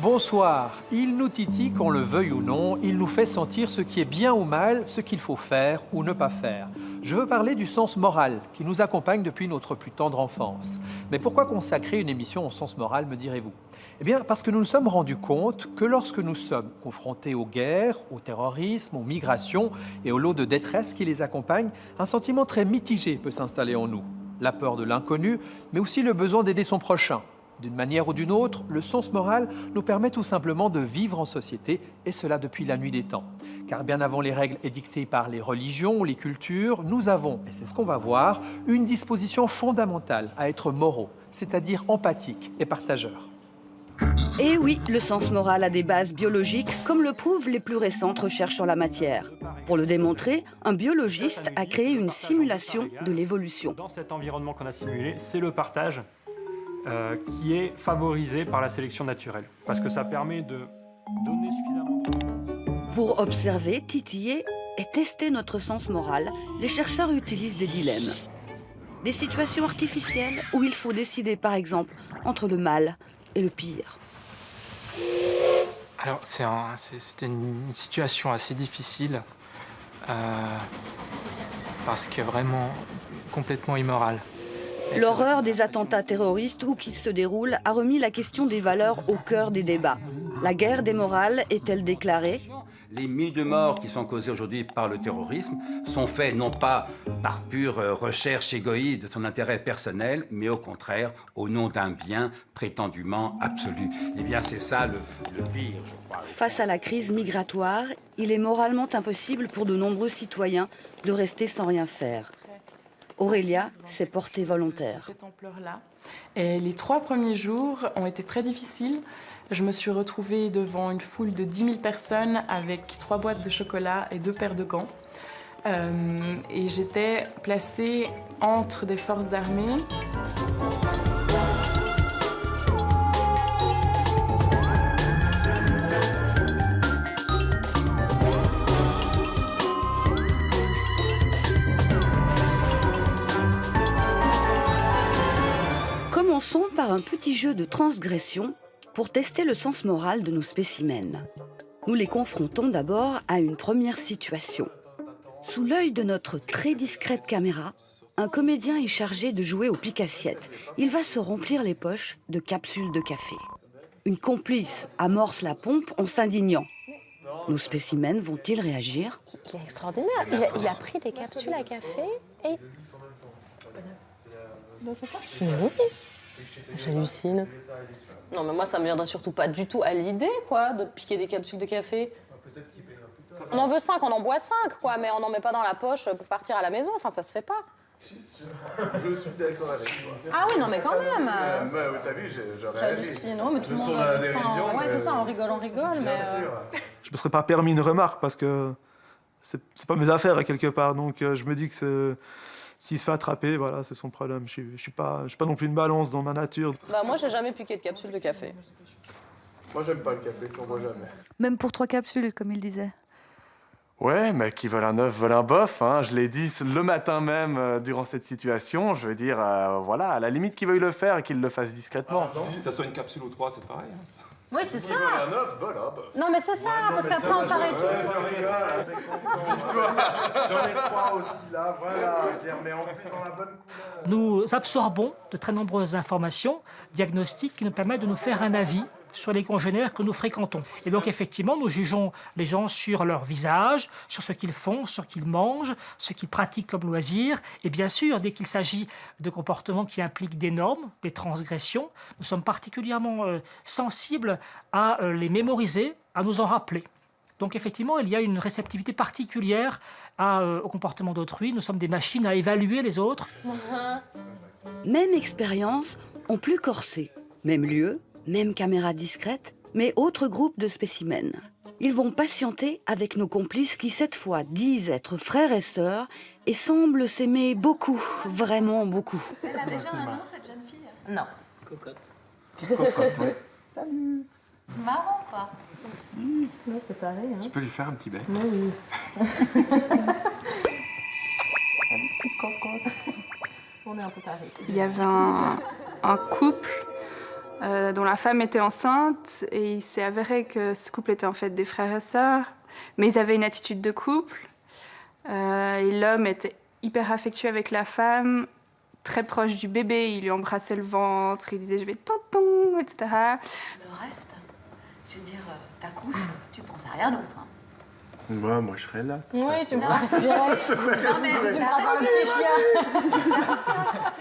Bonsoir. Il nous titille qu'on le veuille ou non, il nous fait sentir ce qui est bien ou mal, ce qu'il faut faire ou ne pas faire. Je veux parler du sens moral qui nous accompagne depuis notre plus tendre enfance. Mais pourquoi consacrer une émission au sens moral, me direz-vous? Eh bien, parce que nous nous sommes rendus compte que lorsque nous sommes confrontés aux guerres, au terrorisme, aux migrations et aux lots de détresse qui les accompagnent, un sentiment très mitigé peut s'installer en nous. La peur de l'inconnu, mais aussi le besoin d'aider son prochain. D'une manière ou d'une autre, le sens moral nous permet tout simplement de vivre en société, et cela depuis la nuit des temps. Car bien avant les règles édictées par les religions ou les cultures, nous avons, et c'est ce qu'on va voir, une disposition fondamentale à être moraux, c'est-à-dire empathiques et partageurs. Et oui, le sens moral a des bases biologiques, comme le prouvent les plus récentes recherches sur la matière. Pour le démontrer, un biologiste a créé une simulation de l'évolution. Dans cet environnement qu'on a simulé, c'est le partage qui est favorisé par la sélection naturelle, parce que ça permet de donner suffisamment de... Pour observer, titiller et tester notre sens moral, les chercheurs utilisent des dilemmes. Des situations artificielles où il faut décider, par exemple, entre le mal et le pire. Alors, c'était une situation assez difficile, parce que vraiment complètement immorale. L'horreur des attentats terroristes où qu'ils se déroulent a remis la question des valeurs au cœur des débats. La guerre des morales est-elle déclarée? Les milliers de morts qui sont causés aujourd'hui par le terrorisme sont faits non pas par pure recherche égoïste de son intérêt personnel, mais au contraire au nom d'un bien prétendument absolu. Eh bien, c'est ça le pire, je crois. Face à la crise migratoire, il est moralement impossible pour de nombreux citoyens de rester sans rien faire. Aurélia s'est portée volontaire. Cette ampleur-là. Et les 3 premiers jours ont été très difficiles. Je me suis retrouvée devant une foule de 10 000 personnes avec 3 boîtes de chocolat et 2 paires de gants. Et j'étais placée entre des forces armées. Commençons par un petit jeu de transgression pour tester le sens moral de nos spécimens. Nous les confrontons d'abord à une première situation. Sous l'œil de notre très discrète caméra, un comédien est chargé de jouer au pique-assiette. Il va se remplir les poches de capsules de café. Une complice amorce la pompe en s'indignant. Nos spécimens vont-ils réagir? Il est extraordinaire. Il a pris des capsules à café et... Oui. J'hallucine. Non, mais moi, ça me viendrait surtout pas du tout à l'idée, quoi, de piquer des capsules de café. On en veut 5, on en boit 5, quoi, mais on n'en met pas dans la poche pour partir à la maison. Enfin, ça se fait pas. Je suis d'accord avec toi. Ah oui, non, mais quand même. T'as vu, j'aurais J'hallucine. Non, mais tout le monde... Enfin, ouais, c'est ça, on rigole, mais... Je me serais pas permis une remarque parce que c'est pas mes affaires, quelque part. Donc, je me dis que s'il se fait attraper, voilà, c'est son problème. Je suis pas non plus une balance dans ma nature. Bah, moi, j'ai jamais piqué de capsule de café. Moi, j'aime pas le café, j'en bois jamais. Même pour 3 capsules, comme il disait. Ouais, mais qui veulent un œuf, veulent un bof. Hein. Je l'ai dit le matin même durant cette situation. Je veux dire, voilà, à la limite qu'ils veuillent le faire et qu'ils le fassent discrètement. Si t'as soit une capsule ou 3, c'est pareil. Hein. Oui, c'est ça. Un œuf, voilà. Bah. Non, mais c'est ça, parce qu'après, on s'arrête tout. J'en ai 3 aussi, là, voilà. Je les remets en plus dans la bonne couleur. Nous absorbons de très nombreuses informations, diagnostiques, qui nous permettent de nous faire un avis sur les congénères que nous fréquentons. Et donc, effectivement, nous jugeons les gens sur leur visage, sur ce qu'ils font, sur ce qu'ils mangent, ce qu'ils pratiquent comme loisir. Et bien sûr, dès qu'il s'agit de comportements qui impliquent des normes, des transgressions, nous sommes particulièrement sensibles à les mémoriser, à nous en rappeler. Donc, effectivement, il y a une réceptivité particulière au comportement d'autrui. Nous sommes des machines à évaluer les autres. Même expérience, en plus corsé. Même lieu, même caméra discrète, mais autre groupe de spécimens. Ils vont patienter avec nos complices qui, cette fois, disent être frères et sœurs et semblent s'aimer beaucoup, vraiment beaucoup. Elle a déjà un nom, cette jeune fille? Non. Cocotte, oui. Salut. Marrant, quoi. Ouais, c'est pareil. Hein. Je peux lui faire un petit bec. Oui. Il y avait un couple dont la femme était enceinte, et il s'est avéré que ce couple était en fait des frères et sœurs, mais ils avaient une attitude de couple. Et l'homme était hyper affectueux avec la femme, très proche du bébé, il lui embrassait le ventre, il disait « je vais tonton », etc. Le reste, je veux dire, t'accouches, tu penses à rien d'autre. Hein. Moi, je serais là. Oui, tu me feras respirer. Tu me feras pas un petit chien.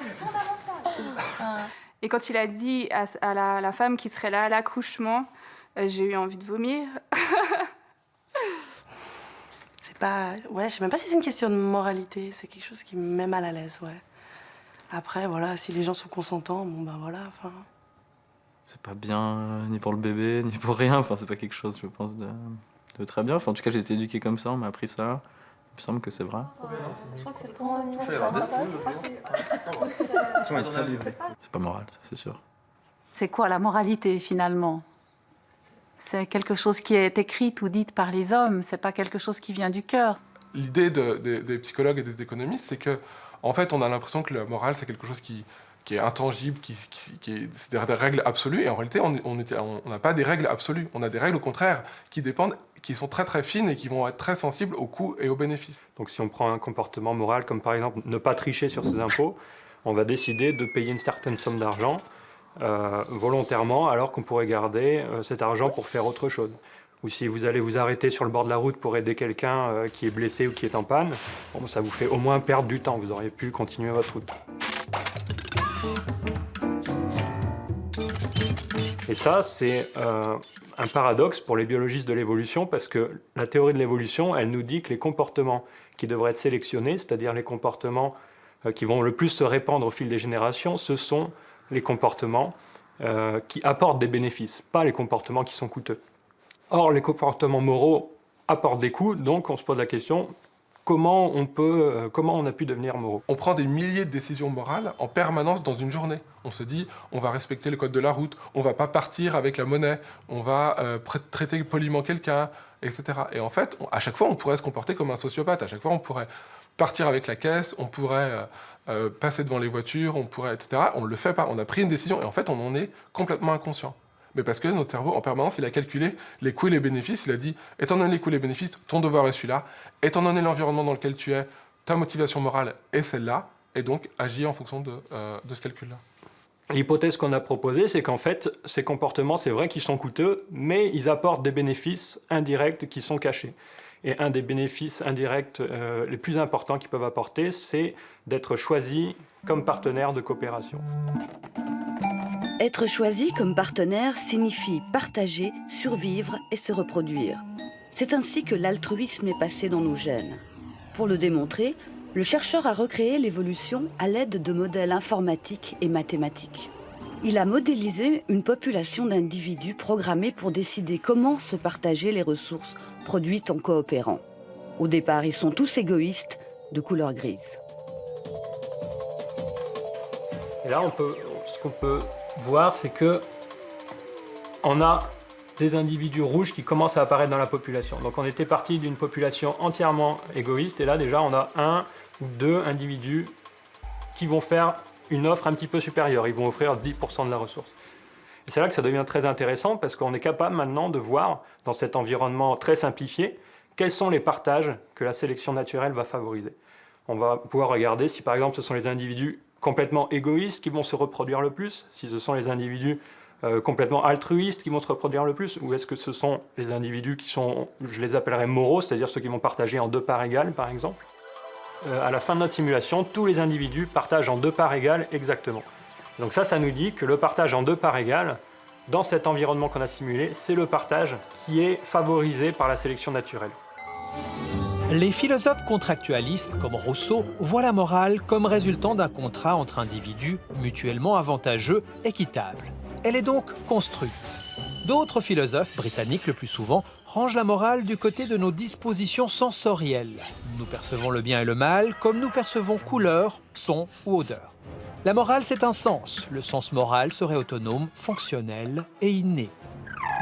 C'est fondamental. Et quand il a dit à la femme qui serait là à l'accouchement, j'ai eu envie de vomir. C'est pas... Ouais, je sais même pas si c'est une question de moralité. C'est quelque chose qui me met mal à l'aise, ouais. Après, voilà, si les gens sont consentants, bon ben voilà, enfin... C'est pas bien ni pour le bébé, ni pour rien. Enfin, c'est pas quelque chose, je pense, de très bien. Enfin, en tout cas, j'ai été éduqué comme ça, on m'a appris ça. Il me semble que c'est vrai. Je crois que c'est le grand anniversaire. C'est pas moral, ça, c'est sûr. C'est quoi la moralité, finalement? C'est quelque chose qui est écrite ou dite par les hommes, c'est pas quelque chose qui vient du cœur. L'idée des psychologues et des économistes, c'est que, en fait, on a l'impression que la morale, c'est quelque chose qui est intangible, c'est des règles absolues, et en réalité, on n'a pas des règles absolues. On a des règles, au contraire, qui dépendent, qui sont très très fines et qui vont être très sensibles aux coûts et aux bénéfices. Donc si on prend un comportement moral, comme par exemple ne pas tricher sur ses impôts, on va décider de payer une certaine somme d'argent volontairement, alors qu'on pourrait garder cet argent pour faire autre chose. Ou si vous allez vous arrêter sur le bord de la route pour aider quelqu'un qui est blessé ou qui est en panne, bon, ça vous fait au moins perdre du temps, vous auriez pu continuer votre route. Et ça, c'est un paradoxe pour les biologistes de l'évolution, parce que la théorie de l'évolution, elle nous dit que les comportements qui devraient être sélectionnés, c'est-à-dire les comportements qui vont le plus se répandre au fil des générations, ce sont les comportements qui apportent des bénéfices, pas les comportements qui sont coûteux. Or, les comportements moraux apportent des coûts, donc on se pose la question, comment on a pu devenir moraux? On prend des milliers de décisions morales en permanence dans une journée. On se dit, on va respecter le code de la route, on va pas partir avec la monnaie, on va traiter poliment quelqu'un, etc. Et en fait, à chaque fois, on pourrait se comporter comme un sociopathe. À chaque fois, on pourrait partir avec la caisse, on pourrait passer devant les voitures, on pourrait, etc. On ne le fait pas. On a pris une décision et en fait, on en est complètement inconscient. Mais parce que notre cerveau, en permanence, il a calculé les coûts et les bénéfices. Il a dit, étant donné les coûts et les bénéfices, ton devoir est celui-là. Étant donné l'environnement dans lequel tu es, ta motivation morale est celle-là. Et donc, agis en fonction de ce calcul-là. L'hypothèse qu'on a proposée, c'est qu'en fait, ces comportements, c'est vrai qu'ils sont coûteux, mais ils apportent des bénéfices indirects qui sont cachés. Et un des bénéfices indirects les plus importants qu'ils peuvent apporter, c'est d'être choisi comme partenaire de coopération. Être choisi comme partenaire signifie partager, survivre et se reproduire. C'est ainsi que l'altruisme est passé dans nos gènes. Pour le démontrer, le chercheur a recréé l'évolution à l'aide de modèles informatiques et mathématiques. Il a modélisé une population d'individus programmés pour décider comment se partager les ressources produites en coopérant. Au départ, ils sont tous égoïstes, de couleur grise. Et là, ce qu'on peut voir, c'est que on a des individus rouges qui commencent à apparaître dans la population. Donc on était parti d'une population entièrement égoïste, et là déjà on a un ou deux individus qui vont faire une offre un petit peu supérieure. Ils vont offrir 10% de la ressource. Et c'est là que ça devient très intéressant, parce qu'on est capable maintenant de voir, dans cet environnement très simplifié, quels sont les partages que la sélection naturelle va favoriser. On va pouvoir regarder si par exemple ce sont les individus complètement égoïstes qui vont se reproduire le plus, si ce sont les individus complètement altruistes qui vont se reproduire le plus, ou est-ce que ce sont les individus qui sont, je les appellerais moraux, c'est-à-dire ceux qui vont partager en 2 parts égales par exemple. À la fin de notre simulation, tous les individus partagent en 2 parts égales exactement. Donc ça nous dit que le partage en 2 parts égales, dans cet environnement qu'on a simulé, c'est le partage qui est favorisé par la sélection naturelle. Les philosophes contractualistes comme Rousseau voient la morale comme résultant d'un contrat entre individus mutuellement avantageux, équitable. Elle est donc construite. D'autres philosophes, britanniques le plus souvent, rangent la morale du côté de nos dispositions sensorielles. Nous percevons le bien et le mal comme nous percevons couleur, son ou odeur. La morale, c'est un sens. Le sens moral serait autonome, fonctionnel et inné.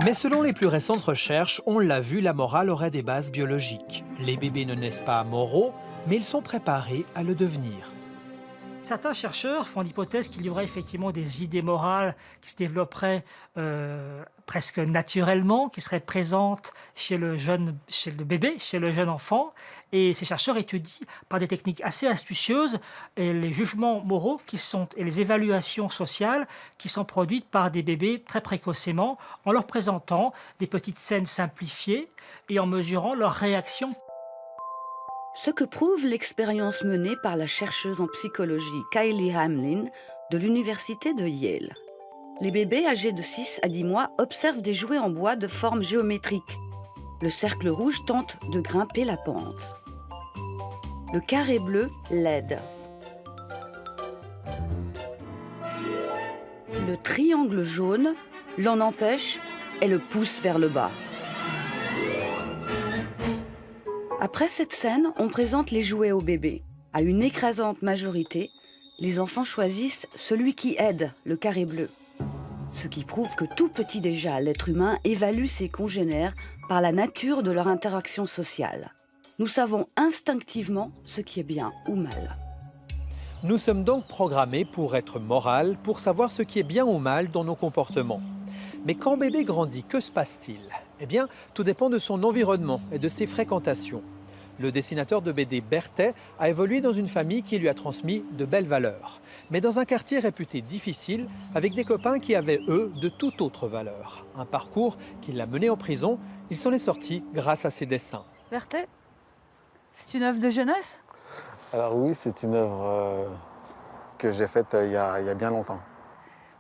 Mais selon les plus récentes recherches, on l'a vu, la morale aurait des bases biologiques. Les bébés ne naissent pas moraux, mais ils sont préparés à le devenir. Certains chercheurs font l'hypothèse qu'il y aurait effectivement des idées morales qui se développeraient presque naturellement, qui seraient présentes chez le bébé, chez le jeune enfant. Et ces chercheurs étudient par des techniques assez astucieuses les jugements moraux et les évaluations sociales qui sont produites par des bébés très précocement, en leur présentant des petites scènes simplifiées et en mesurant leurs réactions. Ce que prouve l'expérience menée par la chercheuse en psychologie Kylie Hamlin de l'université de Yale. Les bébés âgés de 6 à 10 mois observent des jouets en bois de forme géométrique. Le cercle rouge tente de grimper la pente. Le carré bleu l'aide. Le triangle jaune l'en empêche et le pousse vers le bas. Après cette scène, on présente les jouets au bébé. À une écrasante majorité, les enfants choisissent celui qui aide, le carré bleu. Ce qui prouve que tout petit déjà, l'être humain évalue ses congénères par la nature de leur interaction sociale. Nous savons instinctivement ce qui est bien ou mal. Nous sommes donc programmés pour être morales, pour savoir ce qui est bien ou mal dans nos comportements. Mais quand bébé grandit, que se passe-t-il? Eh bien, tout dépend de son environnement et de ses fréquentations. Le dessinateur de BD Berthet a évolué dans une famille qui lui a transmis de belles valeurs, mais dans un quartier réputé difficile, avec des copains qui avaient, eux, de toute autre valeur. Un parcours qui l'a mené en prison, il s'en est sorti grâce à ses dessins. Berthet, c'est une œuvre de jeunesse? Alors oui, c'est une œuvre que j'ai faite il y a bien longtemps.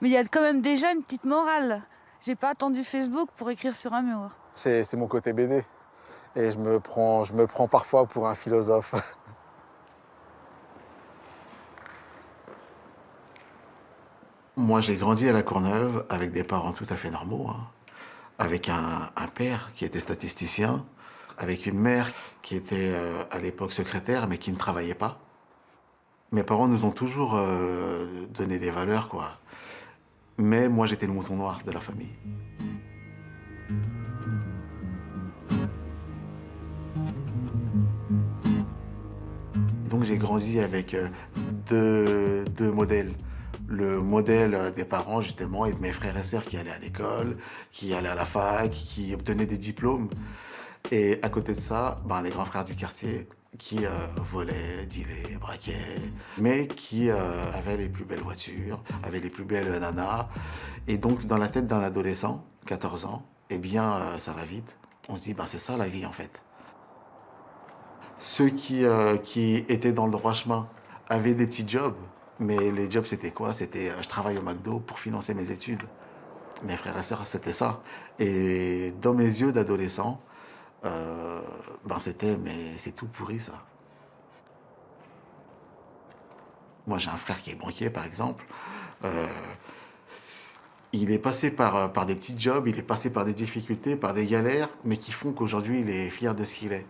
Mais il y a quand même déjà une petite morale. J'ai pas attendu Facebook pour écrire sur un mur. C'est mon côté BD. Et je me prends parfois pour un philosophe. Moi, j'ai grandi à La Courneuve avec des parents tout à fait normaux, hein. Avec un père qui était statisticien, avec une mère qui était à l'époque secrétaire, mais qui ne travaillait pas. Mes parents nous ont toujours donné des valeurs, quoi. Mais moi, j'étais le mouton noir de la famille. Donc j'ai grandi avec deux modèles. Le modèle des parents, justement, et de mes frères et sœurs qui allaient à l'école, qui allaient à la fac, qui obtenaient des diplômes. Et à côté de ça, les grands frères du quartier qui volaient, dealaient, braquaient, mais qui avaient les plus belles voitures, avaient les plus belles nanas. Et donc, dans la tête d'un adolescent, 14 ans, eh bien, ça va vite. On se dit, c'est ça la vie, en fait. Ceux qui étaient dans le droit chemin avaient des petits jobs, mais les jobs, c'était quoi? C'était je travaille au McDo pour financer mes études. Mes frères et sœurs, c'était ça. Et dans mes yeux d'adolescent, c'était, mais c'est tout pourri, ça. Moi, j'ai un frère qui est banquier, par exemple. Il est passé par des petits jobs, il est passé par des difficultés, par des galères, mais qui font qu'aujourd'hui, il est fier de ce qu'il est.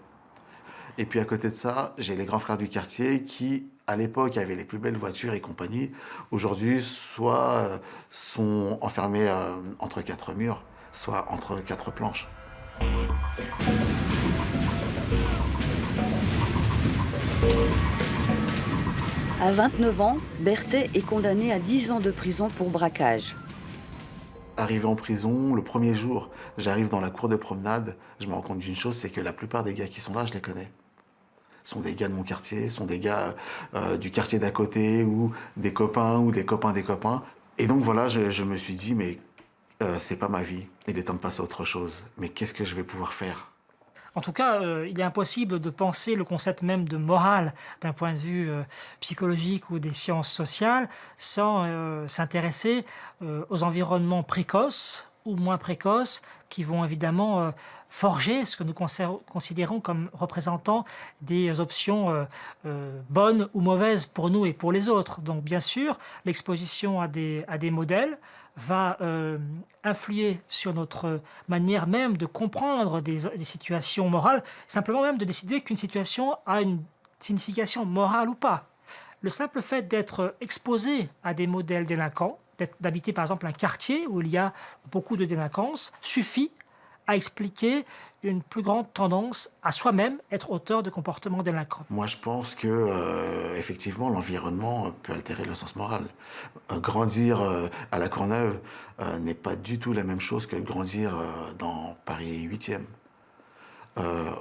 Et puis à côté de ça, j'ai les grands frères du quartier qui, à l'époque, avaient les plus belles voitures et compagnie. Aujourd'hui, soit sont enfermés entre 4 murs, soit entre 4 planches. À 29 ans, Berthet est condamné à 10 ans de prison pour braquage. Arrivé en prison, le premier jour, j'arrive dans la cour de promenade, je me rends compte d'une chose, c'est que la plupart des gars qui sont là, je les connais. Ce sont des gars de mon quartier, ce sont des gars du quartier d'à côté, ou des copains, ou des copains des copains. Et donc voilà, je me suis dit, mais c'est pas ma vie, il est temps de passer à autre chose. Mais qu'est-ce que je vais pouvoir faire ? En tout cas, il est impossible de penser le concept même de morale d'un point de vue psychologique ou des sciences sociales sans s'intéresser aux environnements précoces ou moins précoces qui vont évidemment forger ce que nous considérons comme représentant des options bonnes ou mauvaises pour nous et pour les autres. Donc bien sûr, l'exposition à des modèles va influer sur notre manière même de comprendre des situations morales, simplement même de décider qu'une situation a une signification morale ou pas. Le simple fait d'être exposé à des modèles délinquants, d'habiter par exemple un quartier où il y a beaucoup de délinquance, suffit à expliquer une plus grande tendance à soi-même être auteur de comportements délinquants? Moi, je pense que effectivement, l'environnement peut altérer le sens moral. Grandir à la Courneuve n'est pas du tout la même chose que grandir dans Paris 8e.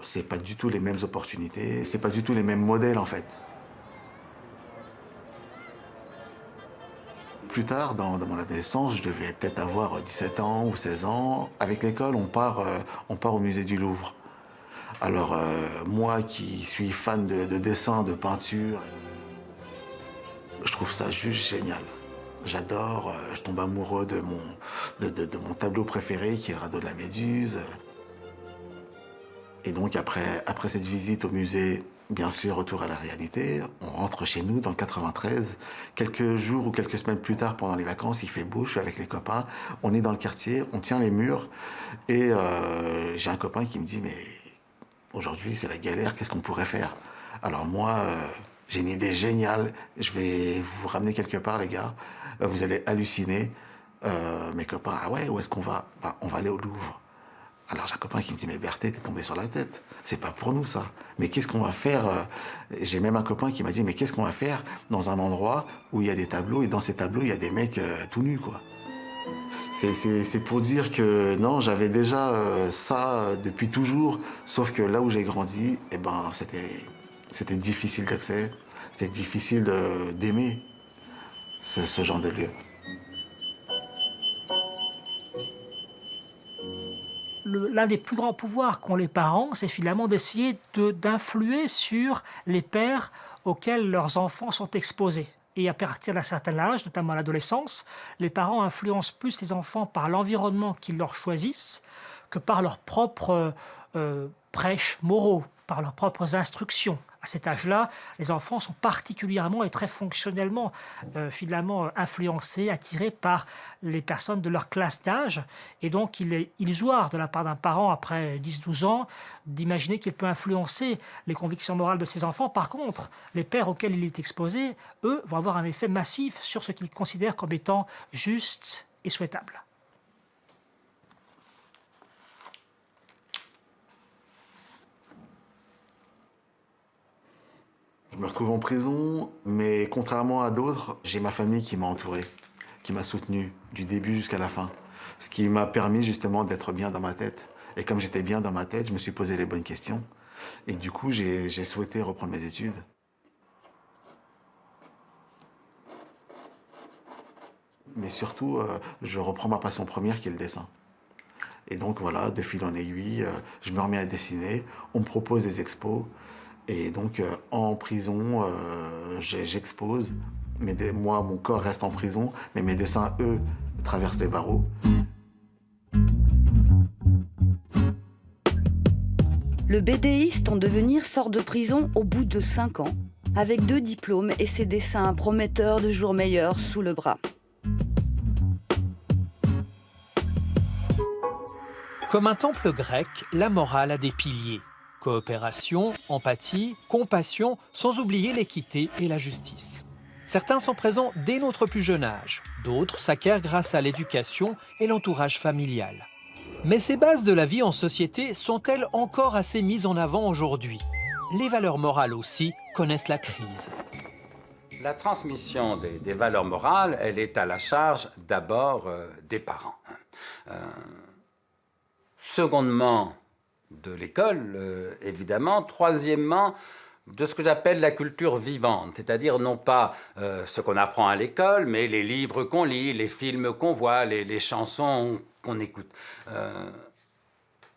C'est pas du tout les mêmes opportunités, c'est pas du tout les mêmes modèles en fait. Plus tard, dans mon adolescence, je devais peut-être avoir 17 ans ou 16 ans. Avec l'école, on part au musée du Louvre. Alors, moi qui suis fan de dessin, de peinture, je trouve ça juste génial. J'adore, je tombe amoureux de mon tableau préféré, qui est le radeau de la Méduse. Et donc, après cette visite au musée, bien sûr, retour à la réalité, on rentre chez nous dans le 93. Quelques jours ou quelques semaines plus tard, pendant les vacances, il fait beau, je suis avec les copains, on est dans le quartier, on tient les murs, et j'ai un copain qui me dit « mais aujourd'hui, c'est la galère, qu'est-ce qu'on pourrait faire ?» Alors moi, j'ai une idée géniale, je vais vous ramener quelque part, les gars, vous allez halluciner. Mes copains, ah ouais, où est-ce qu'on va? On va aller au Louvre. Alors j'ai un copain qui me dit « mais Berthet, t'es tombé sur la tête, c'est pas pour nous ça. Mais qu'est-ce qu'on va faire ?» J'ai même un copain qui m'a dit « mais qu'est-ce qu'on va faire dans un endroit où il y a des tableaux et dans ces tableaux il y a des mecs tout nus quoi ?» C'est pour dire que non, j'avais déjà ça depuis toujours, sauf que là où j'ai grandi, eh ben, c'était difficile d'accès, c'était difficile d'aimer ce genre de lieu. L'un des plus grands pouvoirs qu'ont les parents, c'est finalement d'essayer d'influer sur les pères auxquels leurs enfants sont exposés. Et à partir d'un certain âge, notamment à l'adolescence, les parents influencent plus les enfants par l'environnement qu'ils leur choisissent que par leurs propres prêches moraux, par leurs propres instructions. À cet âge-là, les enfants sont particulièrement et très fonctionnellement finalement influencés, attirés par les personnes de leur classe d'âge. Et donc, il est illusoire de la part d'un parent, après 10-12 ans, d'imaginer qu'il peut influencer les convictions morales de ses enfants. Par contre, les pères auxquels il est exposé, eux, vont avoir un effet massif sur ce qu'ils considèrent comme étant juste et souhaitable. Je me retrouve en prison, mais contrairement à d'autres, j'ai ma famille qui m'a entouré, qui m'a soutenu du début jusqu'à la fin. Ce qui m'a permis justement d'être bien dans ma tête. Et comme j'étais bien dans ma tête, je me suis posé les bonnes questions. Et du coup, j'ai souhaité reprendre mes études. Mais surtout, je reprends ma passion première qui est le dessin. Et donc voilà, de fil en aiguille, je me remets à dessiner, on me propose des expos. Et donc, en prison, j'expose. Moi, mon corps reste en prison, mais mes dessins, eux, traversent les barreaux. Le BDiste en devenir sort de prison au bout de 5 ans, avec 2 diplômes et ses dessins prometteurs de jours meilleurs sous le bras. Comme un temple grec, la morale a des piliers. Coopération, empathie, compassion, sans oublier l'équité et la justice. Certains sont présents dès notre plus jeune âge, d'autres s'acquièrent grâce à l'éducation et l'entourage familial. Mais ces bases de la vie en société sont-elles encore assez mises en avant aujourd'hui? Les valeurs morales aussi connaissent la crise. La transmission des valeurs morales, elle est à la charge d'abord des parents. Secondement, de l'école, évidemment. Troisièmement, de ce que j'appelle la culture vivante, c'est-à-dire non pas ce qu'on apprend à l'école, mais les livres qu'on lit, les films qu'on voit, les chansons qu'on écoute.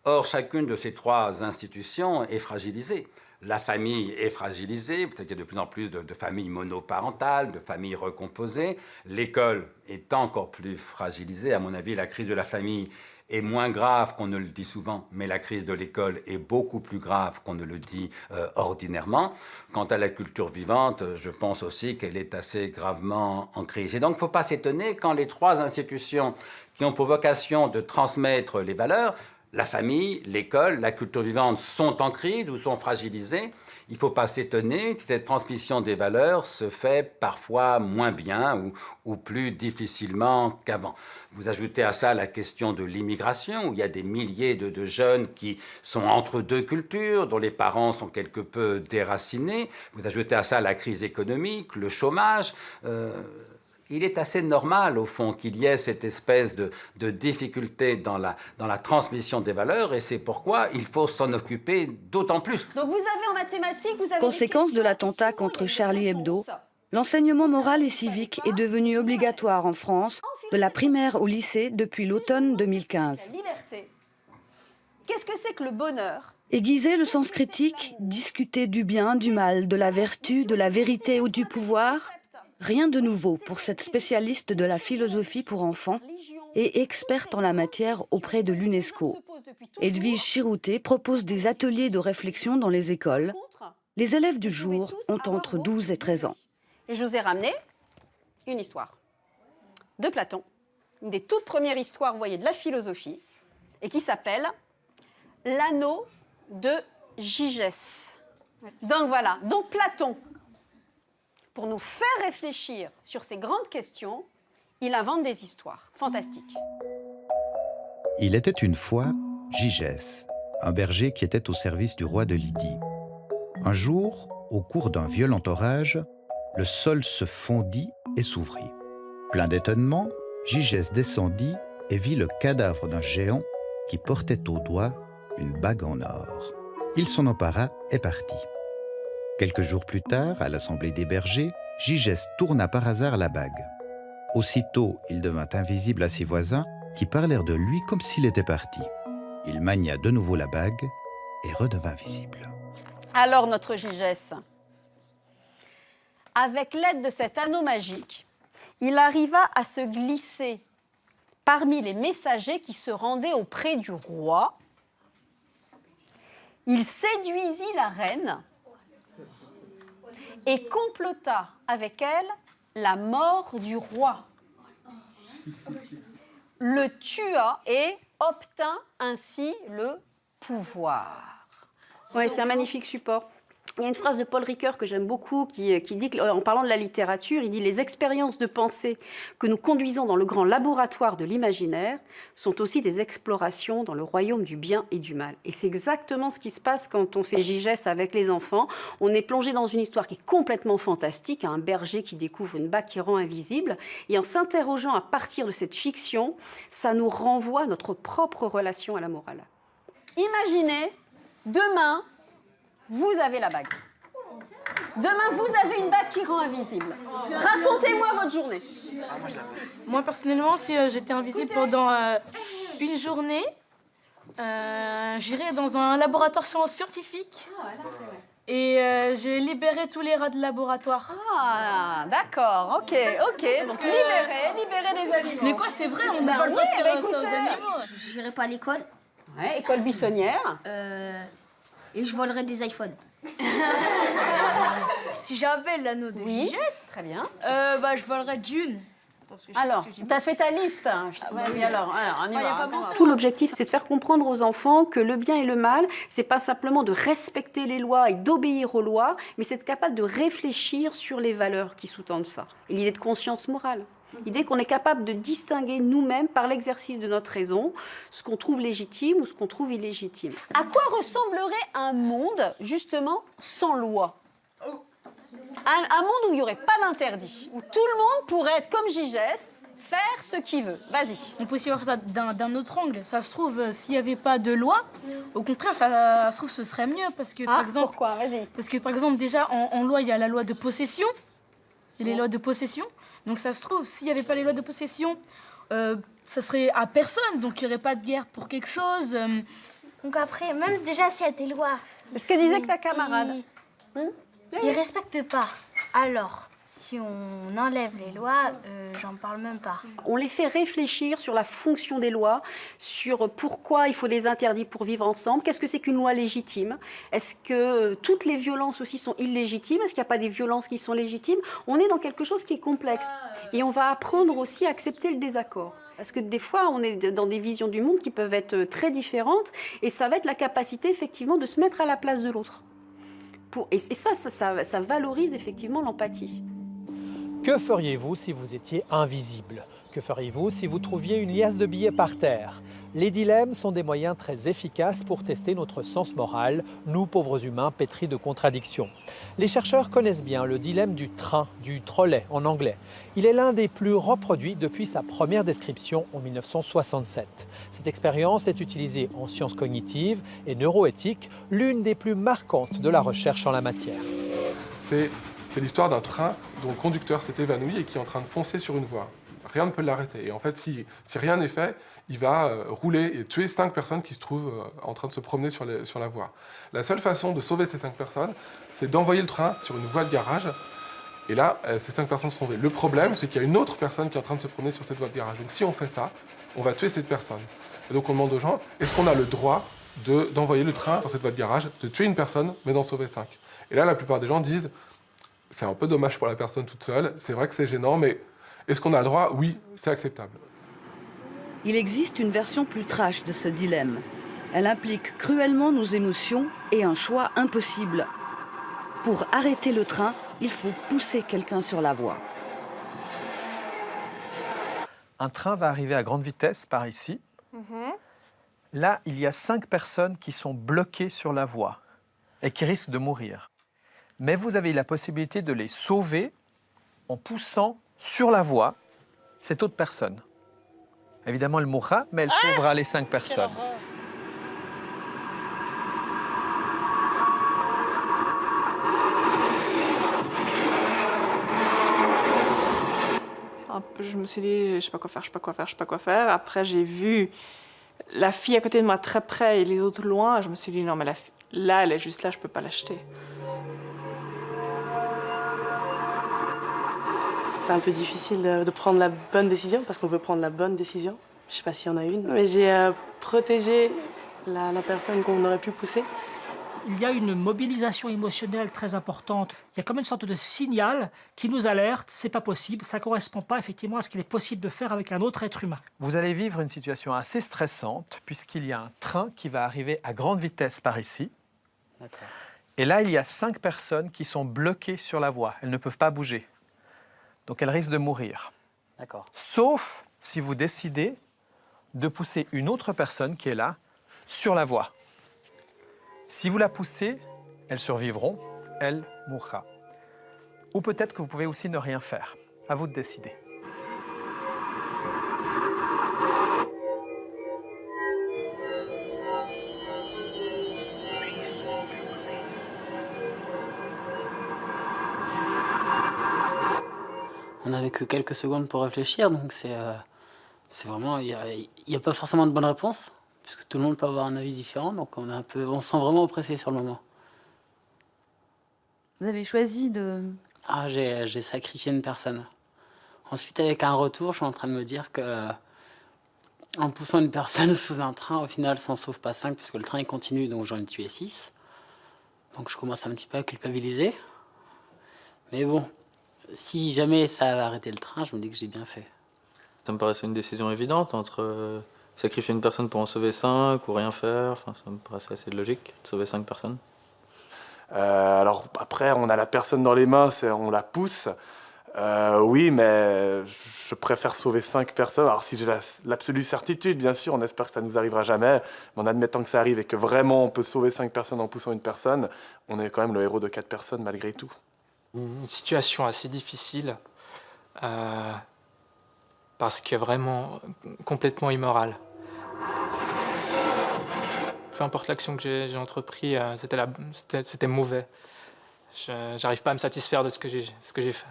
Or, chacune de ces 3 institutions est fragilisée. La famille est fragilisée, peut-être qu'il y a de plus en plus de familles monoparentales, de familles recomposées. L'école est encore plus fragilisée. À mon avis, la crise de la famille est moins grave qu'on ne le dit souvent, mais la crise de l'école est beaucoup plus grave qu'on ne le dit ordinairement. Quant à la culture vivante, je pense aussi qu'elle est assez gravement en crise. Et donc, il ne faut pas s'étonner quand les 3 institutions qui ont pour vocation de transmettre les valeurs La famille, l'école, la culture vivante sont en crise ou sont fragilisées. Il ne faut pas s'étonner que cette transmission des valeurs se fait parfois moins bien ou plus difficilement qu'avant. Vous ajoutez à ça la question de l'immigration, où il y a des milliers de jeunes qui sont entre deux cultures, dont les parents sont quelque peu déracinés. Vous ajoutez à ça la crise économique, le chômage. Il est assez normal, au fond, qu'il y ait cette espèce de difficulté dans la transmission des valeurs, et c'est pourquoi il faut s'en occuper d'autant plus. Donc vous avez en mathématiques, vous avez... Conséquence de l'attentat contre Charlie Hebdo, l'enseignement moral et civique est devenu obligatoire en France, de la primaire au lycée, depuis l'automne 2015. Liberté. Qu'est-ce que c'est que le bonheur? Aiguiser le sens critique, discuter du bien, du mal, de la vertu, de la vérité ou du pouvoir, rien de nouveau pour cette spécialiste de la philosophie pour enfants et experte en la matière auprès de l'UNESCO. Edwige Chirouté propose des ateliers de réflexion dans les écoles. Les élèves du jour ont entre 12 et 13 ans. Et je vous ai ramené une histoire de Platon, une des toutes premières histoires, vous voyez, de la philosophie, et qui s'appelle « L'anneau de Gygès ». Donc voilà, donc Platon, pour nous faire réfléchir sur ces grandes questions, il invente des histoires fantastiques. Il était une fois Gygès, un berger qui était au service du roi de Lydie. Un jour, au cours d'un violent orage, le sol se fondit et s'ouvrit. Plein d'étonnement, Gygès descendit et vit le cadavre d'un géant qui portait au doigt une bague en or. Il s'en empara et partit. Quelques jours plus tard, à l'assemblée des bergers, Gygès tourna par hasard la bague. Aussitôt, il devint invisible à ses voisins qui parlèrent de lui comme s'il était parti. Il mania de nouveau la bague et redevint visible. Alors notre Gygès, avec l'aide de cet anneau magique, il arriva à se glisser parmi les messagers qui se rendaient auprès du roi. Il séduisit la reine et complota avec elle la mort du roi. Le tua et obtint ainsi le pouvoir. Oui, c'est un magnifique support. Il y a une phrase de Paul Ricoeur que j'aime beaucoup qui dit, en parlant de la littérature, il dit « Les expériences de pensée que nous conduisons dans le grand laboratoire de l'imaginaire sont aussi des explorations dans le royaume du bien et du mal. » Et c'est exactement ce qui se passe quand on fait Gygès avec les enfants. On est plongé dans une histoire qui est complètement fantastique, un berger qui découvre une bague qui rend invisible. Et en s'interrogeant à partir de cette fiction, ça nous renvoie à notre propre relation à la morale. Imaginez, demain, vous avez la bague. Demain, vous avez une bague qui rend invisible. Racontez-moi votre journée. Moi, personnellement, si j'étais invisible pendant une journée, j'irais dans un laboratoire scientifique et je libérais tous les rats de laboratoire. Ah, d'accord, ok. Donc libérer les animaux. Mais quoi, c'est vrai, on n'a pas le droit de faire ça aux animaux. J'irai pas à l'école. Ouais, école buissonnière. Et je volerai des iPhones. Si j'avais l'anneau de Gygès, très bien. Je volerais Dune. Alors, tu as fait ta liste. Vas-y, alors, on y va. Tout l'objectif, c'est de faire comprendre aux enfants que le bien et le mal, c'est pas simplement de respecter les lois et d'obéir aux lois, mais c'est être capable de réfléchir sur les valeurs qui sous-tendent ça. Et l'idée de conscience morale. L'idée qu'on est capable de distinguer nous-mêmes, par l'exercice de notre raison, ce qu'on trouve légitime ou ce qu'on trouve illégitime. À quoi ressemblerait un monde, justement, sans loi ? Un monde où il n'y aurait pas d'interdit, où tout le monde pourrait être comme Gygès, faire ce qu'il veut. Vas-y. On peut aussi voir ça d'un autre angle. Ça se trouve, s'il n'y avait pas de loi, au contraire, ça se trouve, ce serait mieux. Parce que, par exemple, pourquoi ? Vas-y. Parce que, par exemple, déjà, en loi, il y a la loi de possession. Et les lois de possession. Donc ça se trouve, s'il n'y avait pas les lois de possession, ça serait à personne. Donc il n'y aurait pas de guerre pour quelque chose. Donc après, même déjà s'il y a des lois... C'est ce que disait ta camarade. Ils respectent pas. Alors, si on enlève les lois, j'en parle même pas. On les fait réfléchir sur la fonction des lois, sur pourquoi il faut des interdits pour vivre ensemble, qu'est-ce que c'est qu'une loi légitime, est-ce que toutes les violences aussi sont illégitimes, est-ce qu'il n'y a pas des violences qui sont légitimes. On est dans quelque chose qui est complexe et on va apprendre aussi à accepter le désaccord. Parce que des fois, on est dans des visions du monde qui peuvent être très différentes, et ça va être la capacité effectivement de se mettre à la place de l'autre. Et ça valorise effectivement l'empathie. Que feriez-vous si vous étiez invisible? Que feriez-vous si vous trouviez une liasse de billets par terre? Les dilemmes sont des moyens très efficaces pour tester notre sens moral, nous pauvres humains pétris de contradictions. Les chercheurs connaissent bien le dilemme du train, du trolley en anglais. Il est l'un des plus reproduits depuis sa première description en 1967. Cette expérience est utilisée en sciences cognitives et neuroéthiques, l'une des plus marquantes de la recherche en la matière. C'est l'histoire d'un train dont le conducteur s'est évanoui et qui est en train de foncer sur une voie. Rien ne peut l'arrêter. Et en fait, si rien n'est fait, il va rouler et tuer 5 personnes qui se trouvent en train de se promener sur la voie. La seule façon de sauver ces 5 personnes, c'est d'envoyer le train sur une voie de garage. Et là, ces 5 personnes seront sauvées. Le problème, c'est qu'il y a une autre personne qui est en train de se promener sur cette voie de garage. Donc si on fait ça, on va tuer cette personne. Et donc on demande aux gens, est-ce qu'on a le droit d'envoyer le train dans cette voie de garage, de tuer une personne, mais d'en sauver 5? Et là, la plupart des gens disent, c'est un peu dommage pour la personne toute seule, c'est vrai que c'est gênant, mais est-ce qu'on a le droit? Oui, c'est acceptable. Il existe une version plus trash de ce dilemme. Elle implique cruellement nos émotions et un choix impossible. Pour arrêter le train, il faut pousser quelqu'un sur la voie. Un train va arriver à grande vitesse par ici. Là, il y a 5 personnes qui sont bloquées sur la voie et qui risquent de mourir. Mais vous avez la possibilité de les sauver en poussant sur la voie cette autre personne. Évidemment, elle mourra, mais elle sauvera les 5 personnes. Je me suis dit, je sais pas quoi faire. Après, j'ai vu la fille à côté de moi très près et les autres loin. Je me suis dit, non, mais là, elle est juste là, je peux pas l'acheter. C'est un peu difficile de prendre la bonne décision, parce qu'on veut prendre la bonne décision. Je sais pas s'il y en a une. Mais j'ai protégé la personne qu'on aurait pu pousser. Il y a une mobilisation émotionnelle très importante. Il y a comme une sorte de signal qui nous alerte, c'est pas possible, ça correspond pas effectivement à ce qu'il est possible de faire avec un autre être humain. Vous allez vivre une situation assez stressante, puisqu'il y a un train qui va arriver à grande vitesse par ici. Et là, il y a 5 personnes qui sont bloquées sur la voie. Elles ne peuvent pas bouger. Donc elles risquent de mourir. Sauf si vous décidez de pousser une autre personne qui est là sur la voie. Si vous la poussez, elles survivront, elle mourra. Ou peut-être que vous pouvez aussi ne rien faire. À vous de décider. On n'avait que quelques secondes pour réfléchir, donc c'est vraiment, il n'y a pas forcément de bonne réponse, puisque tout le monde peut avoir un avis différent, donc on se sent vraiment oppressé sur le moment. Vous avez choisi de... Ah, j'ai sacrifié une personne. Ensuite, avec un retour, je suis en train de me dire que en poussant une personne sous un train, au final, ça n'en sauve pas 5, puisque le train il continue, donc j'en ai tué 6. Donc je commence un petit peu à culpabiliser. Mais bon, si jamais ça avait arrêté le train, je me dis que j'ai bien fait. Ça me paraissait une décision évidente entre sacrifier une personne pour en sauver 5 ou rien faire. Enfin, ça me paraissait assez logique de sauver 5 personnes. Alors après, on a la personne dans les mains, on la pousse. Oui, mais je préfère sauver 5 personnes. Alors si j'ai l'absolue certitude, bien sûr, on espère que ça ne nous arrivera jamais. Mais en admettant que ça arrive et que vraiment on peut sauver 5 personnes en poussant une personne, on est quand même le héros de 4 personnes malgré tout. Une situation assez difficile, parce que vraiment complètement immorale. Peu importe l'action que j'ai entreprise, c'était mauvais. J'arrive pas à me satisfaire de ce que j'ai fait.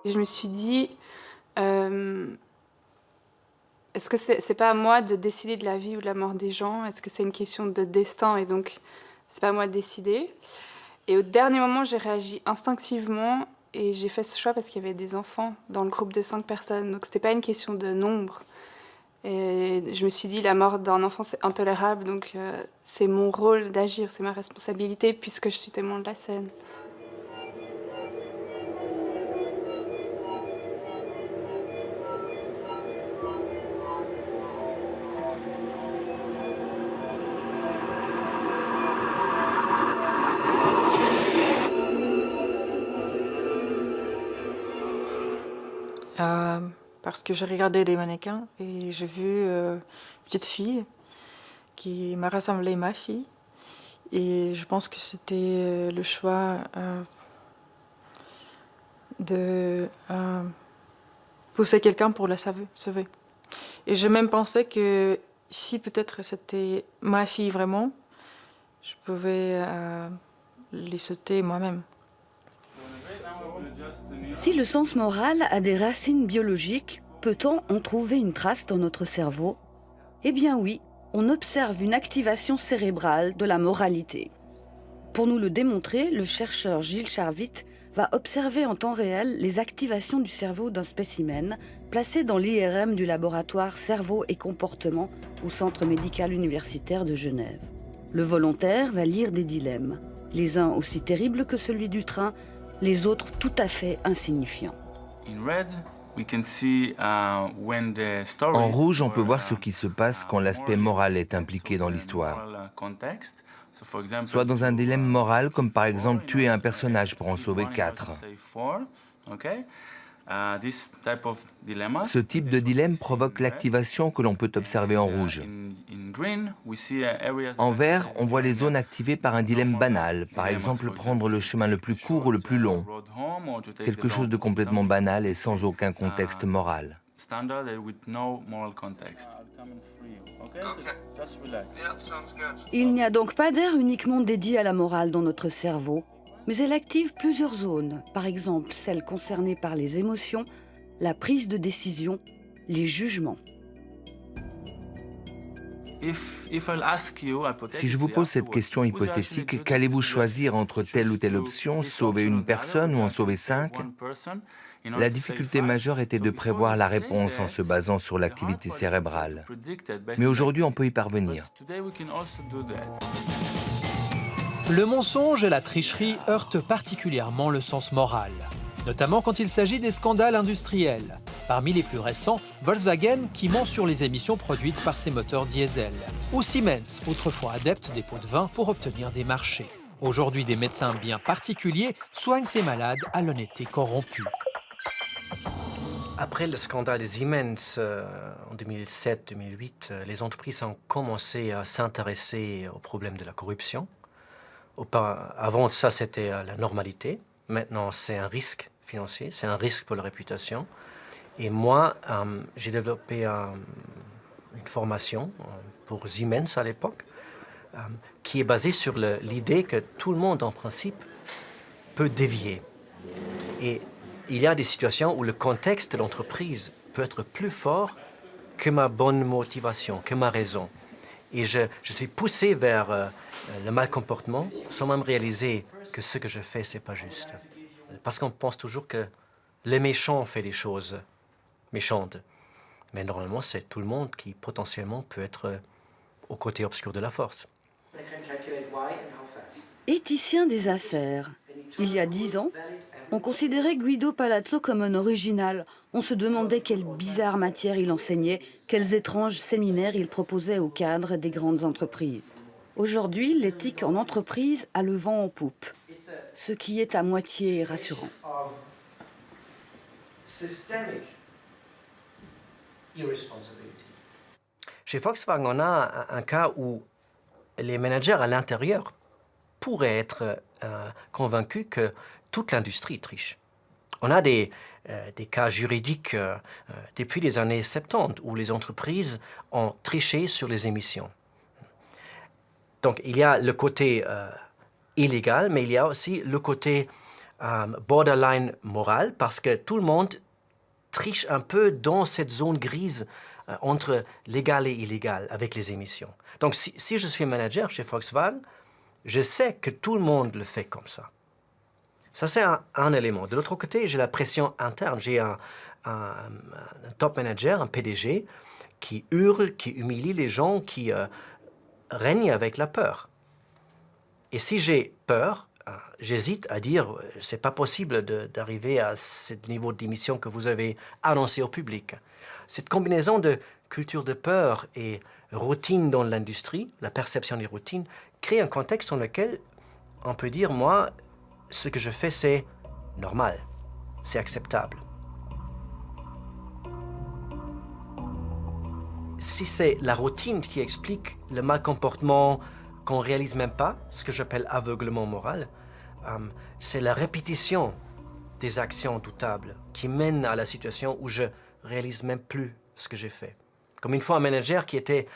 Et je me suis dit, est-ce que c'est pas à moi de décider de la vie ou de la mort des gens? Est-ce que c'est une question de destin et donc c'est pas à moi de décider? Et au dernier moment, j'ai réagi instinctivement et j'ai fait ce choix parce qu'il y avait des enfants dans le groupe de 5 personnes. Donc c'était pas une question de nombre. Et je me suis dit, la mort d'un enfant, c'est intolérable, donc c'est mon rôle d'agir, c'est ma responsabilité puisque je suis témoin de la scène. parce que j'ai regardé des mannequins et j'ai vu une petite fille qui m'a rassemblé ma fille. Et je pense que c'était le choix de pousser quelqu'un pour la sauver. Et j'ai même pensé que si peut-être c'était ma fille vraiment, je pouvais les sauter moi-même. Si le sens moral a des racines biologiques, peut-on en trouver une trace dans notre cerveau? Eh bien oui, on observe une activation cérébrale de la moralité. Pour nous le démontrer, le chercheur Gilles Charvit va observer en temps réel les activations du cerveau d'un spécimen placé dans l'IRM du laboratoire Cerveau et Comportement au Centre médical universitaire de Genève. Le volontaire va lire des dilemmes, les uns aussi terribles que celui du train, les autres tout à fait insignifiants. En rouge, on peut voir ce qui se passe quand l'aspect moral est impliqué dans l'histoire. Soit dans un dilemme moral, comme par exemple tuer un personnage pour en sauver 4. Ce type de dilemme provoque l'activation que l'on peut observer en rouge. En vert, on voit les zones activées par un dilemme banal, par exemple prendre le chemin le plus court ou le plus long, quelque chose de complètement banal et sans aucun contexte moral. Il n'y a donc pas d'aire uniquement dédiée à la morale dans notre cerveau, mais elle active plusieurs zones, par exemple celles concernées par les émotions, la prise de décision, les jugements. Si je vous pose cette question hypothétique, qu'allez-vous choisir entre telle ou telle option, sauver une personne ou en sauver 5 ? La difficulté majeure était de prévoir la réponse en se basant sur l'activité cérébrale. Mais aujourd'hui, on peut y parvenir. Le mensonge et la tricherie heurtent particulièrement le sens moral, notamment quand il s'agit des scandales industriels. Parmi les plus récents, Volkswagen qui ment sur les émissions produites par ses moteurs diesel, ou Siemens, autrefois adepte des pots de vin pour obtenir des marchés. Aujourd'hui, des médecins bien particuliers soignent ces malades à l'honnêteté corrompue. Après le scandale de Siemens en 2007-2008, les entreprises ont commencé à s'intéresser au problème de la corruption. Avant ça, c'était la normalité. Maintenant, c'est un risque financier, c'est un risque pour la réputation. Et moi, j'ai développé une formation pour Siemens à l'époque, qui est basée sur l'idée que tout le monde, en principe, peut dévier. Et il y a des situations où le contexte de l'entreprise peut être plus fort que ma bonne motivation, que ma raison. Et je suis poussé vers le mal comportement sans même réaliser que ce que je fais, c'est pas juste. Parce qu'on pense toujours que les méchants font des choses méchantes. Mais normalement, c'est tout le monde qui potentiellement peut être au côté obscur de la force. Éthicien des affaires. Il y a 10 ans, on considérait Guido Palazzo comme un original. On se demandait quelle bizarre matière il enseignait, quels étranges séminaires il proposait aux cadres des grandes entreprises. Aujourd'hui, l'éthique en entreprise a le vent en poupe, ce qui est à moitié rassurant. Chez Volkswagen, on a un cas où les managers à l'intérieur pourraient être convaincus que toute l'industrie triche. On a des cas juridiques depuis les années 70 où les entreprises ont triché sur les émissions. Donc il y a le côté illégal, mais il y a aussi le côté borderline moral, parce que tout le monde triche un peu dans cette zone grise entre légal et illégal avec les émissions. Donc si je suis manager chez Volkswagen, je sais que tout le monde le fait comme ça. Ça, c'est un élément. De l'autre côté, j'ai la pression interne. J'ai un top manager, un PDG, qui hurle, qui humilie les gens, qui règne avec la peur. Et si j'ai peur, j'hésite à dire « c'est pas possible d'arriver à ce niveau d'émission que vous avez annoncé au public ». Cette combinaison de culture de peur et routine dans l'industrie, la perception des routines, crée un contexte dans lequel on peut dire « moi, ce que je fais, c'est normal, c'est acceptable ». si c'est la routine qui explique le mal comportement qu'on réalise même pas, ce que j'appelle aveuglement moral, c'est la répétition des actions doutables qui mènent à la situation où je réalise même plus ce que j'ai fait. Comme une fois, un manager qui était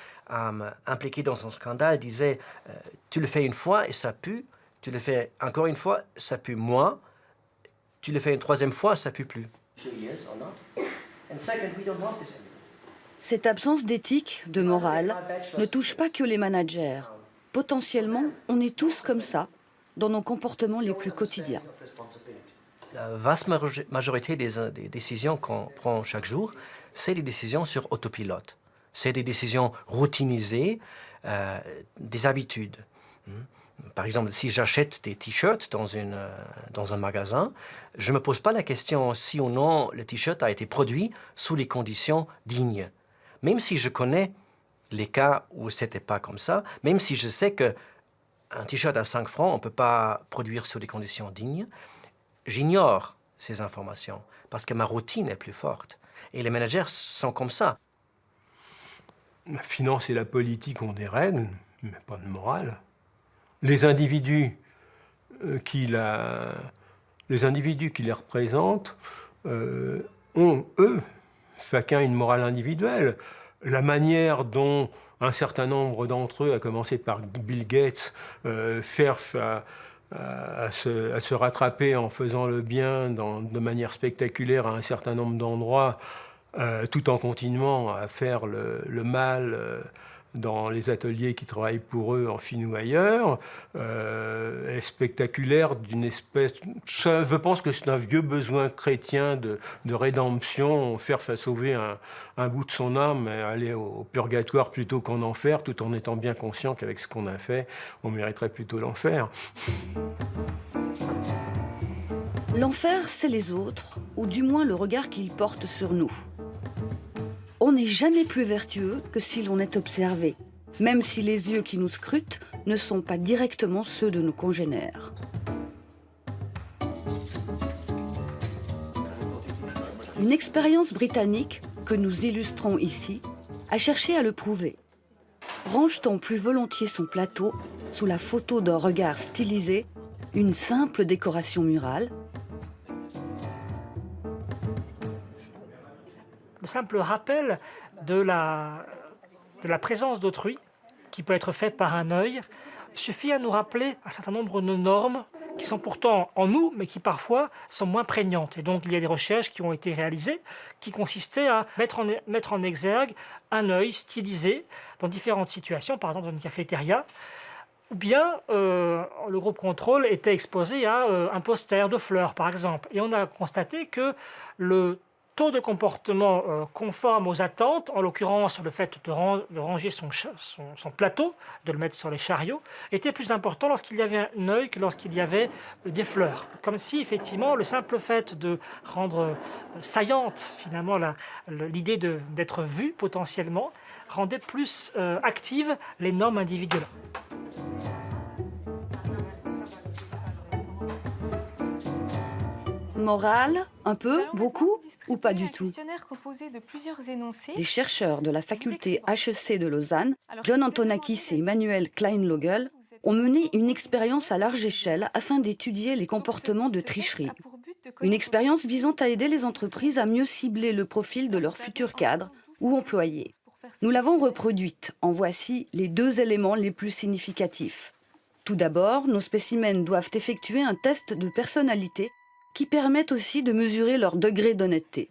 impliqué dans son scandale disait tu le fais une fois et ça pue, tu le fais encore une fois, ça pue moins, tu le fais une troisième fois, ça pue plus. Cette absence d'éthique, de morale, ne touche pas que les managers. Potentiellement, on est tous comme ça, dans nos comportements les plus quotidiens. La vaste majorité des décisions qu'on prend chaque jour, c'est des décisions sur autopilote. C'est des décisions routinisées, des habitudes. Par exemple, si j'achète des t-shirts dans un magasin, je ne me pose pas la question si ou non le t-shirt a été produit sous des conditions dignes. Même si je connais les cas où ce n'était pas comme ça, même si je sais qu'un t-shirt à 5 francs, on ne peut pas produire sous des conditions dignes, j'ignore ces informations parce que ma routine est plus forte. Et les managers sont comme ça. La finance et la politique ont des règles, mais pas de morale. Les individus qui les représentent ont, eux, chacun une morale individuelle. La manière dont un certain nombre d'entre eux, à commencer par Bill Gates, cherchent à se rattraper en faisant le bien de manière spectaculaire à un certain nombre d'endroits, tout en continuant à faire le mal dans les ateliers qui travaillent pour eux en Chine ou ailleurs, est spectaculaire d'une espèce... Ça, je pense que c'est un vieux besoin chrétien de rédemption. On cherche à sauver un bout de son âme, et aller au purgatoire plutôt qu'en enfer, tout en étant bien conscient qu'avec ce qu'on a fait, on mériterait plutôt l'enfer. L'enfer, c'est les autres, ou du moins le regard qu'ils portent sur nous. On n'est jamais plus vertueux que si l'on est observé, même si les yeux qui nous scrutent ne sont pas directement ceux de nos congénères. Une expérience britannique, que nous illustrons ici, a cherché à le prouver. Range-t-on plus volontiers son plateau sous la photo d'un regard stylisé, une simple décoration murale ? Le simple rappel de la présence d'autrui, qui peut être fait par un œil, suffit à nous rappeler un certain nombre de normes qui sont pourtant en nous, mais qui parfois sont moins prégnantes. Et donc il y a des recherches qui ont été réalisées qui consistaient à mettre en exergue un œil stylisé dans différentes situations, par exemple dans une cafétéria, ou bien le groupe contrôle était exposé à un poster de fleurs, par exemple. Et on a constaté que le taux de comportement conforme aux attentes, en l'occurrence le fait de ranger son plateau, de le mettre sur les chariots, était plus important lorsqu'il y avait un œil que lorsqu'il y avait des fleurs. Comme si effectivement le simple fait de rendre saillante finalement l'idée d'être vu potentiellement rendait plus actives les normes individuelles. Morale, un peu, beaucoup ou pas du tout? Composé de plusieurs énoncés. Des chercheurs de la faculté HEC de Lausanne, John Antonakis et Emmanuel Kleinlogel, ont mené une expérience à large échelle afin d'étudier les comportements de tricherie. Une expérience visant à aider les entreprises à mieux cibler le profil de leurs futurs cadres ou employés. Nous l'avons reproduite. En voici les 2 éléments les plus significatifs. Tout d'abord, nos spécimens doivent effectuer un test de personnalité qui permettent aussi de mesurer leur degré d'honnêteté.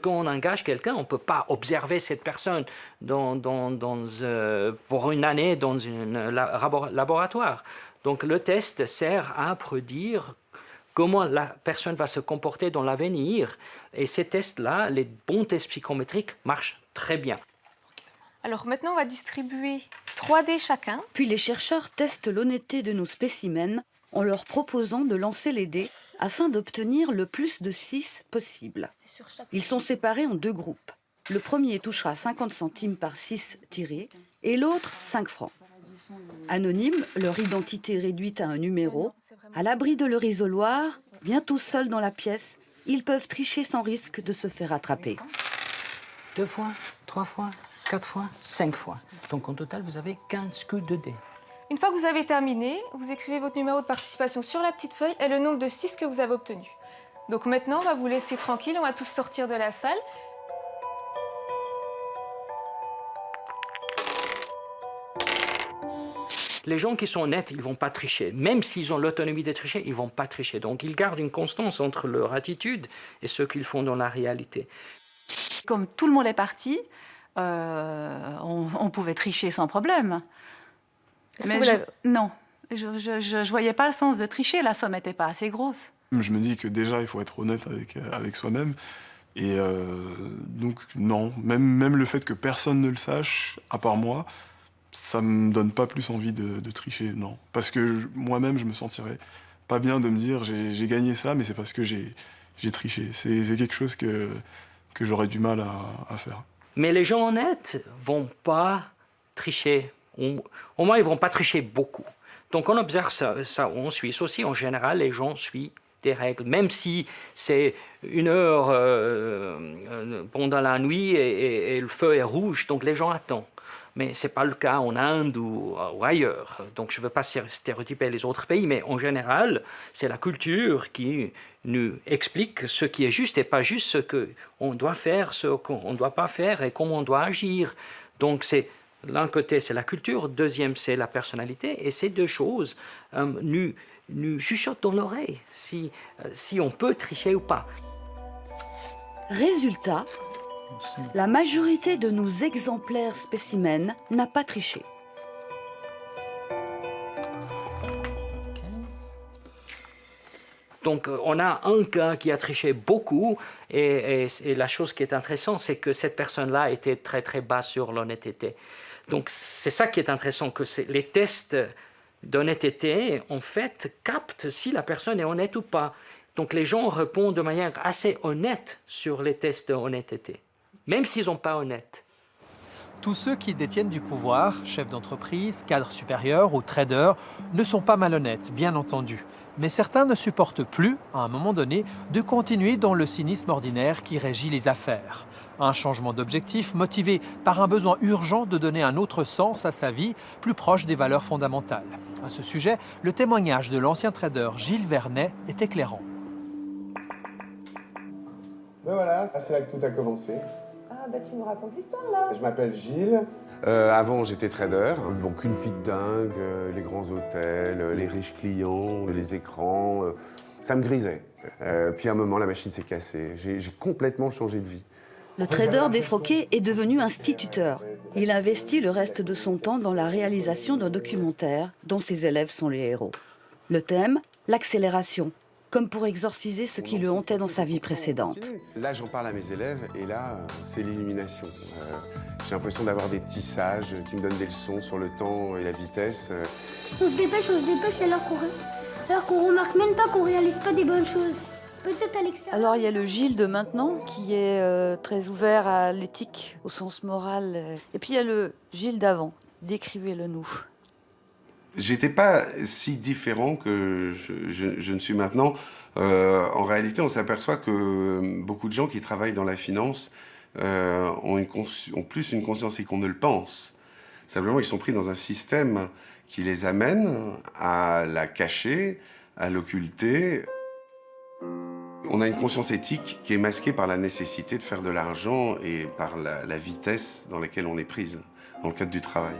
Quand on engage quelqu'un, on ne peut pas observer cette personne pour une année dans un laboratoire. Donc le test sert à prédire comment la personne va se comporter dans l'avenir. Et ces tests-là, les bons tests psychométriques, marchent très bien. Alors maintenant, on va distribuer 3 dés chacun. Puis les chercheurs testent l'honnêteté de nos spécimens en leur proposant de lancer les dés afin d'obtenir le plus de 6 possible. Ils sont séparés en 2 groupes. Le premier touchera 50 centimes par 6 tirés et l'autre 5 francs. Anonymes, leur identité réduite à un numéro, à l'abri de leur isoloir, bien tout seuls dans la pièce, ils peuvent tricher sans risque de se faire attraper. 2 fois, 3 fois, 4 fois, 5 fois. Donc en total, vous avez 15 coups de dés. Une fois que vous avez terminé, vous écrivez votre numéro de participation sur la petite feuille et le nombre de 6 que vous avez obtenu. Donc maintenant, on va vous laisser tranquille, on va tous sortir de la salle. Les gens qui sont honnêtes, ils ne vont pas tricher. Même s'ils ont l'autonomie de tricher, ils ne vont pas tricher. Donc ils gardent une constance entre leur attitude et ce qu'ils font dans la réalité. Comme tout le monde est parti, on pouvait tricher sans problème. Mais non, je ne voyais pas le sens de tricher, la somme n'était pas assez grosse. Je me dis que déjà, il faut être honnête avec soi-même. Et donc, non, même le fait que personne ne le sache, à part moi, ça me donne pas plus envie de tricher, non. Parce que moi-même, je me sentirais pas bien de me dire j'ai gagné ça, mais c'est parce que j'ai triché. C'est quelque chose que j'aurais du mal à faire. Mais les gens honnêtes vont pas tricher. Au moins, ils vont pas tricher beaucoup. Donc on observe ça en Suisse aussi. En général, les gens suivent des règles, même si c'est 1 heure pendant la nuit et le feu est rouge, donc les gens attendent. Mais ce n'est pas le cas en Inde ou ailleurs. Donc je ne veux pas stéréotyper les autres pays, mais en général, c'est la culture qui nous explique ce qui est juste et pas juste ce qu'on doit faire, ce qu'on ne doit pas faire et comment on doit agir. Donc d'un côté, c'est la culture, deuxième, c'est la personnalité, et ces deux choses nous chuchotent dans l'oreille si on peut tricher ou pas. Résultat, la majorité de nos exemplaires spécimens n'a pas triché. Donc on a un cas qui a triché beaucoup et la chose qui est intéressante, c'est que cette personne-là était très très bas sur l'honnêteté. Donc c'est ça qui est intéressant, que les tests d'honnêteté, en fait, captent si la personne est honnête ou pas. Donc les gens répondent de manière assez honnête sur les tests d'honnêteté, même s'ils ne sont pas honnêtes. Tous ceux qui détiennent du pouvoir, chefs d'entreprise, cadres supérieurs ou traders, ne sont pas malhonnêtes, bien entendu. Mais certains ne supportent plus, à un moment donné, de continuer dans le cynisme ordinaire qui régit les affaires. Un changement d'objectif motivé par un besoin urgent de donner un autre sens à sa vie, plus proche des valeurs fondamentales. À ce sujet, le témoignage de l'ancien trader Gilles Vernet est éclairant. Ben voilà, c'est là que tout a commencé. Ah bah tu nous racontes l'histoire là. Je m'appelle Gilles. Avant, j'étais trader. Donc une vie de dingue, les grands hôtels, les riches clients, les écrans. Ça me grisait. Puis à un moment, la machine s'est cassée. J'ai complètement changé de vie. Le trader défroqué est devenu instituteur. Il investit le reste de son temps dans la réalisation d'un documentaire dont ses élèves sont les héros. Le thème, l'accélération, comme pour exorciser ce qui le hantait dans sa vie précédente. Là, j'en parle à mes élèves et là, c'est l'illumination. J'ai l'impression d'avoir des petits sages qui me donnent des leçons sur le temps et la vitesse. On se dépêche alors qu'on reste. Alors qu'on remarque même pas qu'on réalise pas des bonnes choses. Peut-être à l'extérieur. Alors il y a le Gilles de maintenant qui est très ouvert à l'éthique, au sens moral. Et puis il y a le Gilles d'avant. Décrivez-le nous. J'étais pas si différent que je ne suis maintenant. En réalité, on s'aperçoit que beaucoup de gens qui travaillent dans la finance ont plus une conscience et qu'on ne le pense. Simplement, ils sont pris dans un système qui les amène à la cacher, à l'occulter. On a une conscience éthique qui est masquée par la nécessité de faire de l'argent et par la vitesse dans laquelle on est prise dans le cadre du travail.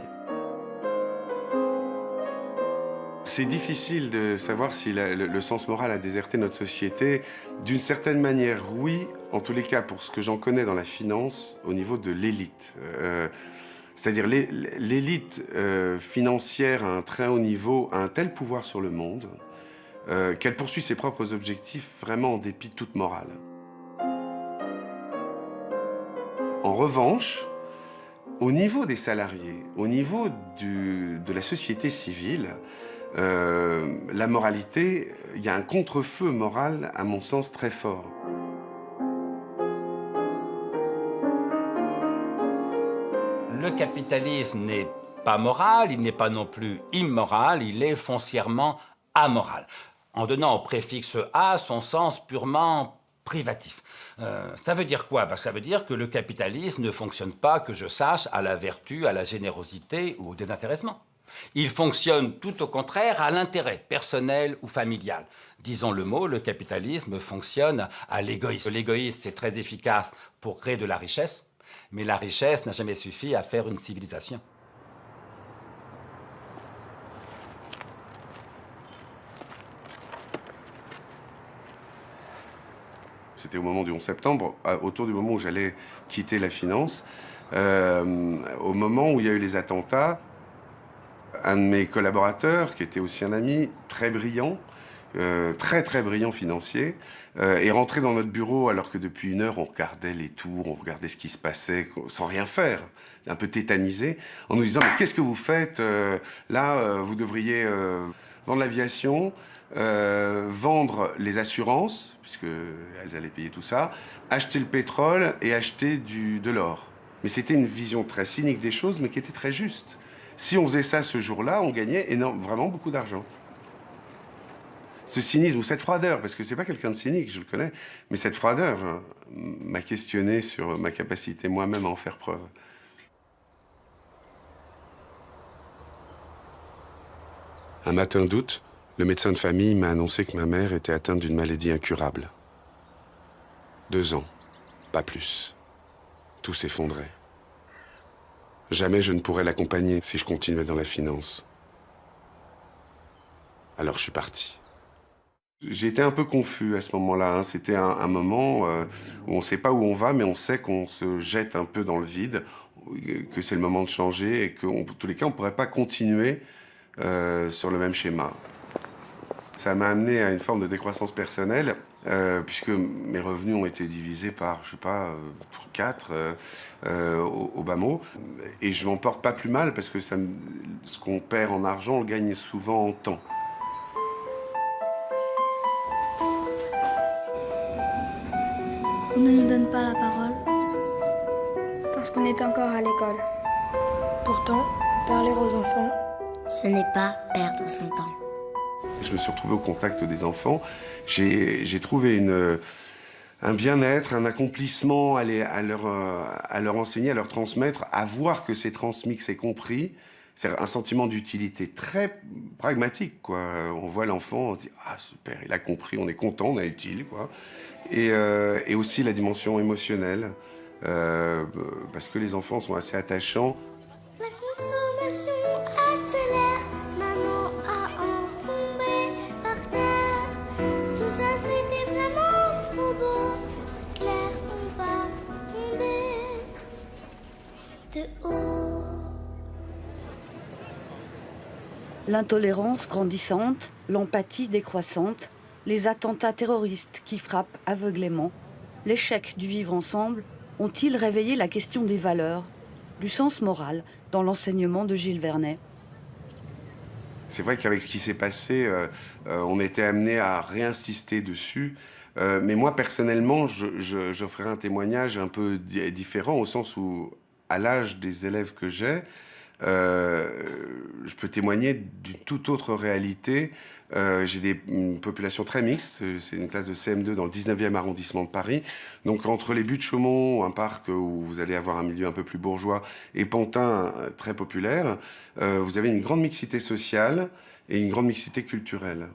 C'est difficile de savoir si le sens moral a déserté notre société. D'une certaine manière, oui, en tous les cas, pour ce que j'en connais dans la finance, au niveau de l'élite. C'est-à-dire l'élite financière à un très haut niveau a un tel pouvoir sur le monde qu'elle poursuit ses propres objectifs vraiment en dépit de toute morale. En revanche, au niveau des salariés, au niveau de la société civile, la moralité, il y a un contre-feu moral, à mon sens, très fort. Le capitalisme n'est pas moral, il n'est pas non plus immoral, il est foncièrement amoral. En donnant au préfixe « a » son sens purement privatif. Ça veut dire quoi? Ça veut dire que le capitalisme ne fonctionne pas, que je sache, à la vertu, à la générosité ou au désintéressement. Il fonctionne tout au contraire à l'intérêt personnel ou familial. Disons le mot, le capitalisme fonctionne à l'égoïsme. L'égoïsme, c'est très efficace pour créer de la richesse, mais la richesse n'a jamais suffi à faire une civilisation. C'était au moment du 11 septembre, autour du moment où j'allais quitter la finance, au moment où il y a eu les attentats. Un de mes collaborateurs, qui était aussi un ami très brillant, très brillant financier, est rentré dans notre bureau alors que depuis 1 heure, on regardait les tours, on regardait ce qui se passait, sans rien faire, un peu tétanisé, en nous disant « Mais qu'est-ce que vous faites là, vous devriez vendre l'aviation, vendre les assurances, puisqu'elles allaient payer tout ça, acheter le pétrole et acheter de l'or. » Mais c'était une vision très cynique des choses, mais qui était très juste. Si on faisait ça ce jour-là, on gagnait vraiment beaucoup d'argent. Ce cynisme ou cette froideur, parce que c'est pas quelqu'un de cynique, je le connais, mais cette froideur m'a questionné sur ma capacité moi-même à en faire preuve. Un matin d'août, le médecin de famille m'a annoncé que ma mère était atteinte d'une maladie incurable. 2 ans, pas plus. Tout s'effondrait. Jamais je ne pourrais l'accompagner si je continuais dans la finance. Alors je suis parti. J'étais un peu confus à ce moment-là. C'était un moment où on ne sait pas où on va, mais on sait qu'on se jette un peu dans le vide, que c'est le moment de changer et qu'en tous les cas, on ne pourrait pas continuer sur le même schéma. Ça m'a amené à une forme de décroissance personnelle, puisque mes revenus ont été divisés par, je sais pas, 4 au bas mot. Et je m'en porte pas plus mal, parce que ce qu'on perd en argent, on le gagne souvent en temps. On ne nous donne pas la parole parce qu'on est encore à l'école. Pourtant, parler aux enfants, ce n'est pas perdre son temps. Je me suis retrouvé au contact des enfants. J'ai trouvé un bien-être, un accomplissement à leur enseigner, à leur transmettre, à voir que c'est transmis, que c'est compris. C'est un sentiment d'utilité très pragmatique, quoi. On voit l'enfant, on se dit « Ah, super, il a compris, on est content, on est utile, quoi ». Et aussi la dimension émotionnelle, parce que les enfants sont assez attachants. La consommation accélère, maman a tombé par terre. Tout ça c'était vraiment trop beau, c'est clair on va tomber de haut. L'intolérance grandissante, l'empathie décroissante, les attentats terroristes qui frappent aveuglément, l'échec du vivre ensemble ont-ils réveillé la question des valeurs, du sens moral dans l'enseignement de Gilles Vernet? C'est vrai qu'avec ce qui s'est passé, on était amené à réinsister dessus. Mais moi, personnellement, j'offrirai un témoignage un peu différent, au sens où, à l'âge des élèves que j'ai, je peux témoigner d'une toute autre réalité. J'ai une population très mixte, c'est une classe de CM2 dans le 19e arrondissement de Paris. Donc entre les Buttes-Chaumont, un parc où vous allez avoir un milieu un peu plus bourgeois, et Pantin, très populaire, vous avez une grande mixité sociale et une grande mixité culturelle.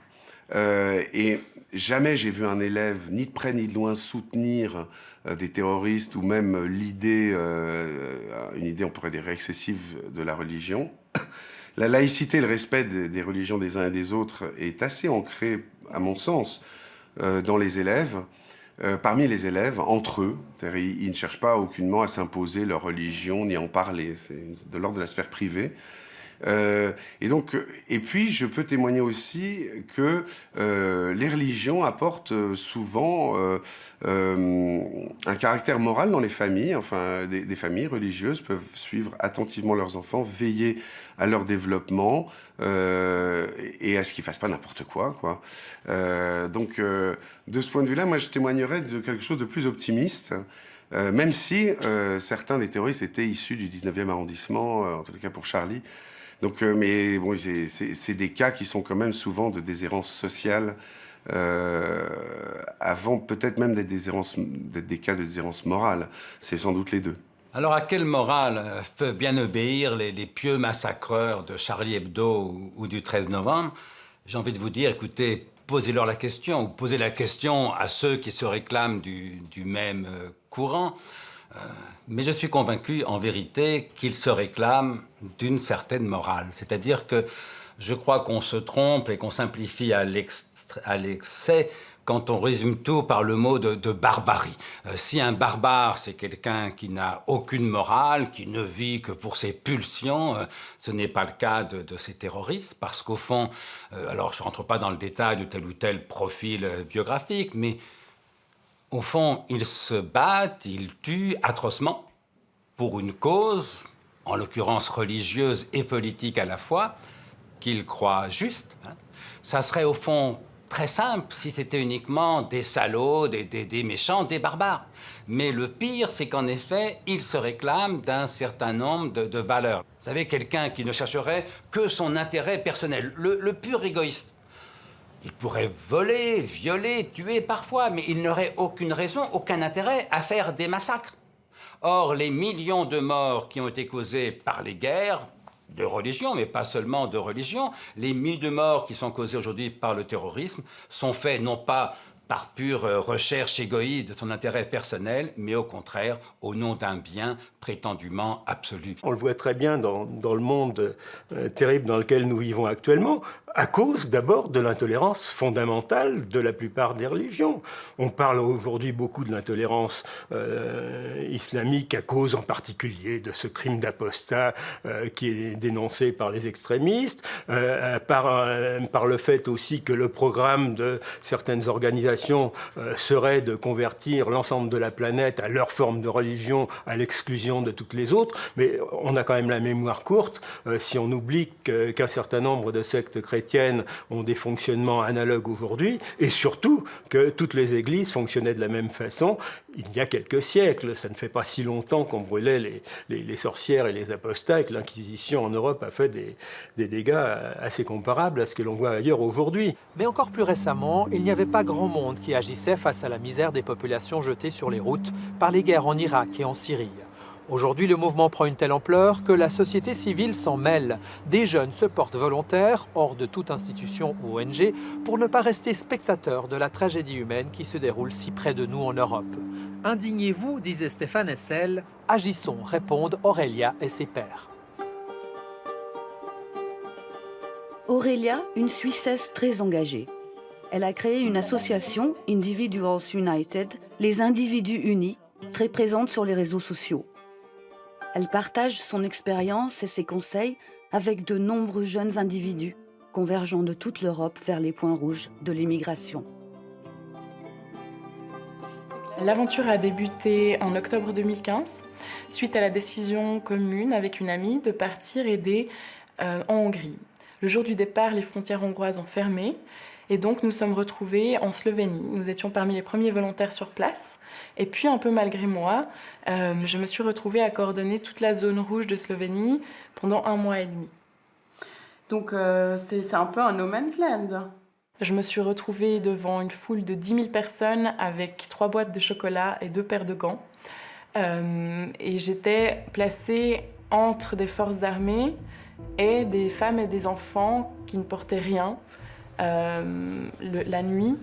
Et jamais j'ai vu un élève, ni de près ni de loin, soutenir des terroristes ou même une idée, on pourrait dire, excessive de la religion. La laïcité et le respect des religions des uns et des autres est assez ancré, à mon sens, dans les élèves, parmi les élèves, entre eux. Ils ne cherchent pas aucunement à s'imposer leur religion ni à en parler. C'est de l'ordre de la sphère privée. Et puis, je peux témoigner aussi que les religions apportent souvent un caractère moral dans les familles. Enfin, des familles religieuses peuvent suivre attentivement leurs enfants, veiller à leur développement et à ce qu'ils ne fassent pas n'importe quoi, quoi. De ce point de vue-là, moi, je témoignerais de quelque chose de plus optimiste. Même si certains des terroristes étaient issus du 19e arrondissement, en tout cas pour Charlie, Donc, mais bon, c'est des cas qui sont quand même souvent de déshérence sociale, avant peut-être même d'être des cas de déshérence morale. C'est sans doute les deux. Alors à quelle morale peuvent bien obéir les pieux massacreurs de Charlie Hebdo ou du 13 novembre? J'ai envie de vous dire, écoutez, posez-leur la question, ou posez la question à ceux qui se réclament du même courant. Mais je suis convaincu, en vérité, qu'ils se réclament d'une certaine morale. C'est-à-dire que je crois qu'on se trompe et qu'on simplifie à l'excès quand on résume tout par le mot de barbarie. Si un barbare, c'est quelqu'un qui n'a aucune morale, qui ne vit que pour ses pulsions, ce n'est pas le cas de ces terroristes, parce qu'au fond, alors je ne rentre pas dans le détail de tel ou tel profil biographique, mais au fond, ils se battent, ils tuent atrocement pour une cause, en l'occurrence religieuse et politique à la fois, qu'ils croient juste. Ça serait au fond très simple si c'était uniquement des salauds, des méchants, des barbares. Mais le pire, c'est qu'en effet, ils se réclament d'un certain nombre de valeurs. Vous savez, quelqu'un qui ne chercherait que son intérêt personnel, le pur égoïste. Il pourrait voler, violer, tuer parfois, mais il n'aurait aucune raison, aucun intérêt à faire des massacres. Or, les millions de morts qui ont été causés par les guerres, de religion, mais pas seulement de religion, les milliers de morts qui sont causés aujourd'hui par le terrorisme sont faits non pas par pure recherche égoïste de son intérêt personnel, mais au contraire au nom d'un bien prétendument absolu. On le voit très bien dans le monde terrible dans lequel nous vivons actuellement, à cause d'abord de l'intolérance fondamentale de la plupart des religions. On parle aujourd'hui beaucoup de l'intolérance islamique à cause en particulier de ce crime d'apostat qui est dénoncé par les extrémistes, par le fait aussi que le programme de certaines organisations serait de convertir l'ensemble de la planète à leur forme de religion, à l'exclusion de toutes les autres. Mais on a quand même la mémoire courte si on oublie qu'un certain nombre de sectes chrétiennes ont des fonctionnements analogues aujourd'hui, et surtout que toutes les églises fonctionnaient de la même façon il y a quelques siècles. Ça ne fait pas si longtemps qu'on brûlait les sorcières et les apostats, et que l'Inquisition en Europe a fait des dégâts assez comparables à ce que l'on voit ailleurs aujourd'hui. Mais encore plus récemment, il n'y avait pas grand monde qui agissait face à la misère des populations jetées sur les routes par les guerres en Irak et en Syrie. Aujourd'hui, le mouvement prend une telle ampleur que la société civile s'en mêle. Des jeunes se portent volontaires, hors de toute institution ou ONG, pour ne pas rester spectateurs de la tragédie humaine qui se déroule si près de nous en Europe. Indignez-vous, disait Stéphane Hessel. Agissons, répondent Aurélia et ses pairs. Aurélia, une Suissesse très engagée. Elle a créé une association, Individuals United, les individus unis, très présente sur les réseaux sociaux. Elle partage son expérience et ses conseils avec de nombreux jeunes individus, convergeant de toute l'Europe vers les points rouges de l'immigration. L'aventure a débuté en octobre 2015, suite à la décision commune avec une amie de partir aider en Hongrie. Le jour du départ, les frontières hongroises ont fermé. Et donc, nous sommes retrouvés en Slovénie. Nous étions parmi les premiers volontaires sur place. Et puis, un peu malgré moi, je me suis retrouvée à coordonner toute la zone rouge de Slovénie pendant 1 mois et demi. Donc, c'est un peu un no man's land. Je me suis retrouvée devant une foule de 10 000 personnes avec 3 boîtes de chocolat et 2 paires de gants. Et j'étais placée entre des forces armées et des femmes et des enfants qui ne portaient rien. La nuit,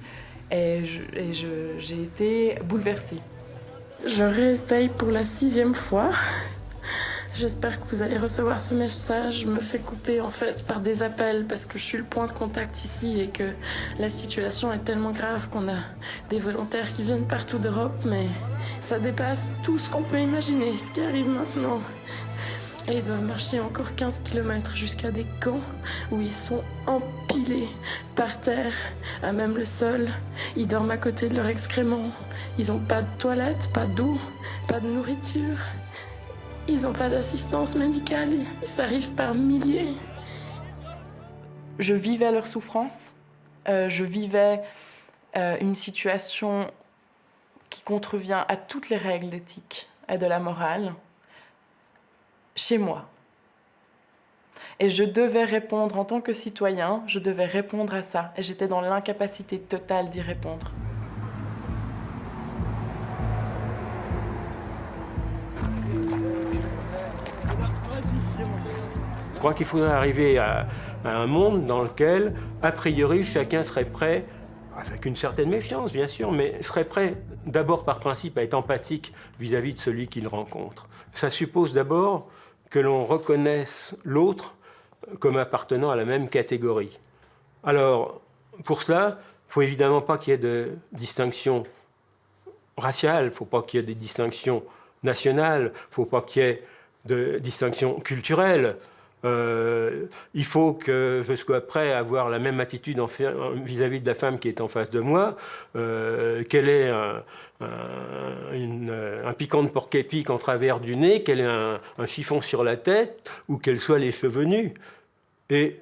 et j'ai été bouleversée. Je réessaye pour la 6e fois. J'espère que vous allez recevoir ce message. Je me fais couper en fait par des appels parce que je suis le point de contact ici et que la situation est tellement grave qu'on a des volontaires qui viennent partout d'Europe, mais ça dépasse tout ce qu'on peut imaginer, ce qui arrive maintenant. Et ils doivent marcher encore 15 km jusqu'à des camps où ils sont empilés par terre, à même le sol. Ils dorment à côté de leurs excréments. Ils n'ont pas de toilette, pas d'eau, pas de nourriture. Ils n'ont pas d'assistance médicale. Ils arrivent par milliers. Je vivais leur souffrance. Je vivais une situation qui contrevient à toutes les règles d'éthique et de la morale. Chez moi. Et je devais répondre en tant que citoyen, je devais répondre à ça. Et j'étais dans l'incapacité totale d'y répondre. Je crois qu'il faudrait arriver à un monde dans lequel, a priori, chacun serait prêt, avec une certaine méfiance bien sûr, mais serait prêt d'abord par principe à être empathique vis-à-vis de celui qu'il rencontre. Ça suppose d'abord que l'on reconnaisse l'autre comme appartenant à la même catégorie. Alors, pour cela, il ne faut évidemment pas qu'il y ait de distinction raciale, il ne faut pas qu'il y ait de distinction nationale, il ne faut pas qu'il y ait de distinction culturelle. Il faut que je sois prêt à avoir la même attitude vis-à-vis de la femme qui est en face de moi, qu'elle ait un piquant de porc-épic en travers du nez, qu'elle ait un chiffon sur la tête ou qu'elle soit les cheveux nus. Et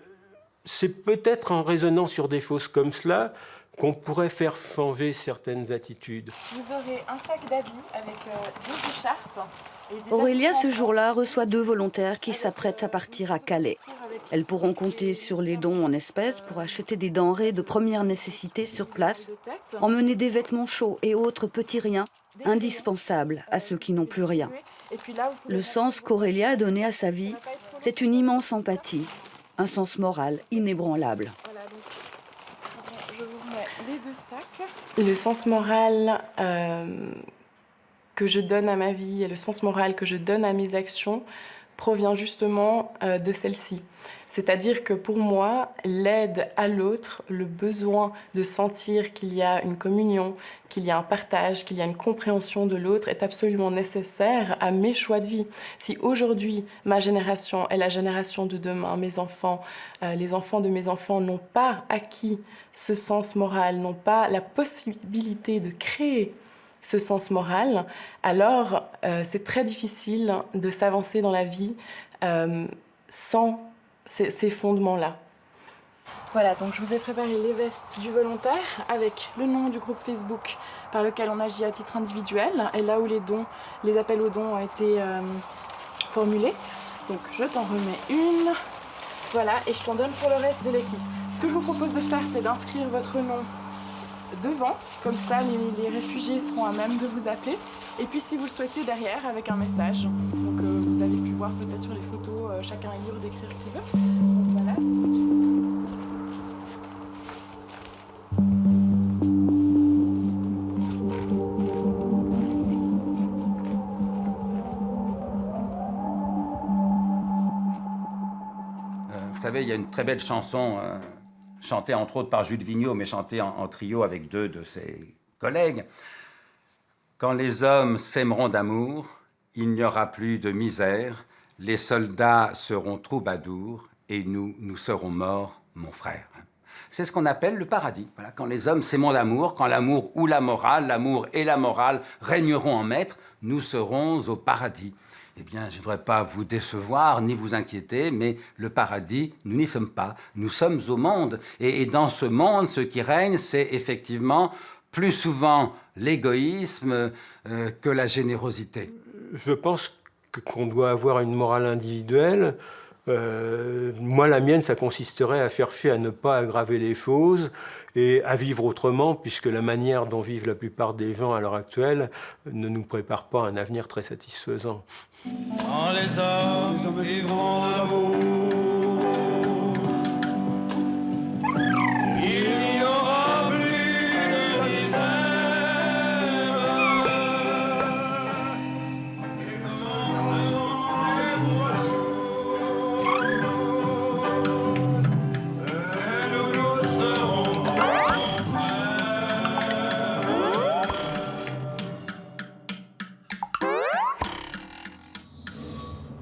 c'est peut-être en raisonnant sur des choses comme cela qu'on pourrait faire changer certaines attitudes. Vous aurez un sac d'habits avec 2 écharpes. Aurélia, ce jour-là, reçoit 2 volontaires qui s'apprêtent à partir à Calais. Elles pourront compter sur les dons en espèces pour acheter des denrées de première nécessité sur place, emmener des vêtements chauds et autres petits riens indispensables à ceux qui n'ont plus rien. Le sens qu'Aurélia a donné à sa vie, c'est une immense empathie, un sens moral inébranlable. Je vous remets les 2 sacs. Le sens moral que je donne à ma vie et le sens moral que je donne à mes actions provient justement de celle-ci. C'est-à-dire que pour moi, l'aide à l'autre, le besoin de sentir qu'il y a une communion, qu'il y a un partage, qu'il y a une compréhension de l'autre est absolument nécessaire à mes choix de vie. Si aujourd'hui, ma génération est la génération de demain, mes enfants, les enfants de mes enfants n'ont pas acquis ce sens moral, n'ont pas la possibilité de créer ce sens moral, alors c'est très difficile de s'avancer dans la vie sans ces fondements-là. Voilà, donc je vous ai préparé les vestes du volontaire avec le nom du groupe Facebook par lequel on agit à titre individuel et là où les appels aux dons ont été formulés. Donc je t'en remets une, voilà, et je t'en donne pour le reste de l'équipe. Ce que je vous propose de faire, c'est d'inscrire votre nom devant, comme ça les réfugiés seront à même de vous appeler. Et puis si vous le souhaitez derrière avec un message. Donc vous avez pu voir peut-être sur les photos, chacun est libre d'écrire ce qu'il veut. Donc voilà. Vous savez, il y a une très belle chanson chantée entre autres par Jules Vigneault, mais chantée en trio avec 2 de ses collègues. Quand les hommes s'aimeront d'amour, il n'y aura plus de misère, les soldats seront troubadours et nous serons morts, mon frère. C'est ce qu'on appelle le paradis. Voilà, quand les hommes s'aimeront d'amour, quand l'amour ou la morale, l'amour et la morale régneront en maître, nous serons au paradis. Eh bien, je ne voudrais pas vous décevoir ni vous inquiéter, mais le paradis, nous n'y sommes pas. Nous sommes au monde. Et dans ce monde, ce qui règne, c'est effectivement plus souvent l'égoïsme que la générosité. Je pense qu'on doit avoir une morale individuelle. Moi, la mienne, ça consisterait à chercher à ne pas aggraver les choses et à vivre autrement, puisque la manière dont vivent la plupart des gens à l'heure actuelle ne nous prépare pas à un avenir très satisfaisant. Quand les hommes vivront de l'amour, il n'y aura plus de misère.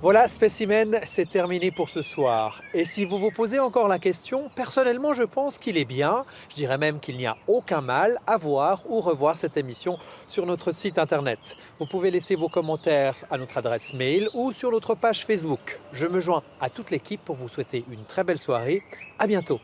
Voilà, Spécimen, c'est terminé pour ce soir. Et si vous vous posez encore la question, personnellement, je pense qu'il est bien, je dirais même qu'il n'y a aucun mal à voir ou revoir cette émission sur notre site internet. Vous pouvez laisser vos commentaires à notre adresse mail ou sur notre page Facebook. Je me joins à toute l'équipe pour vous souhaiter une très belle soirée. À bientôt.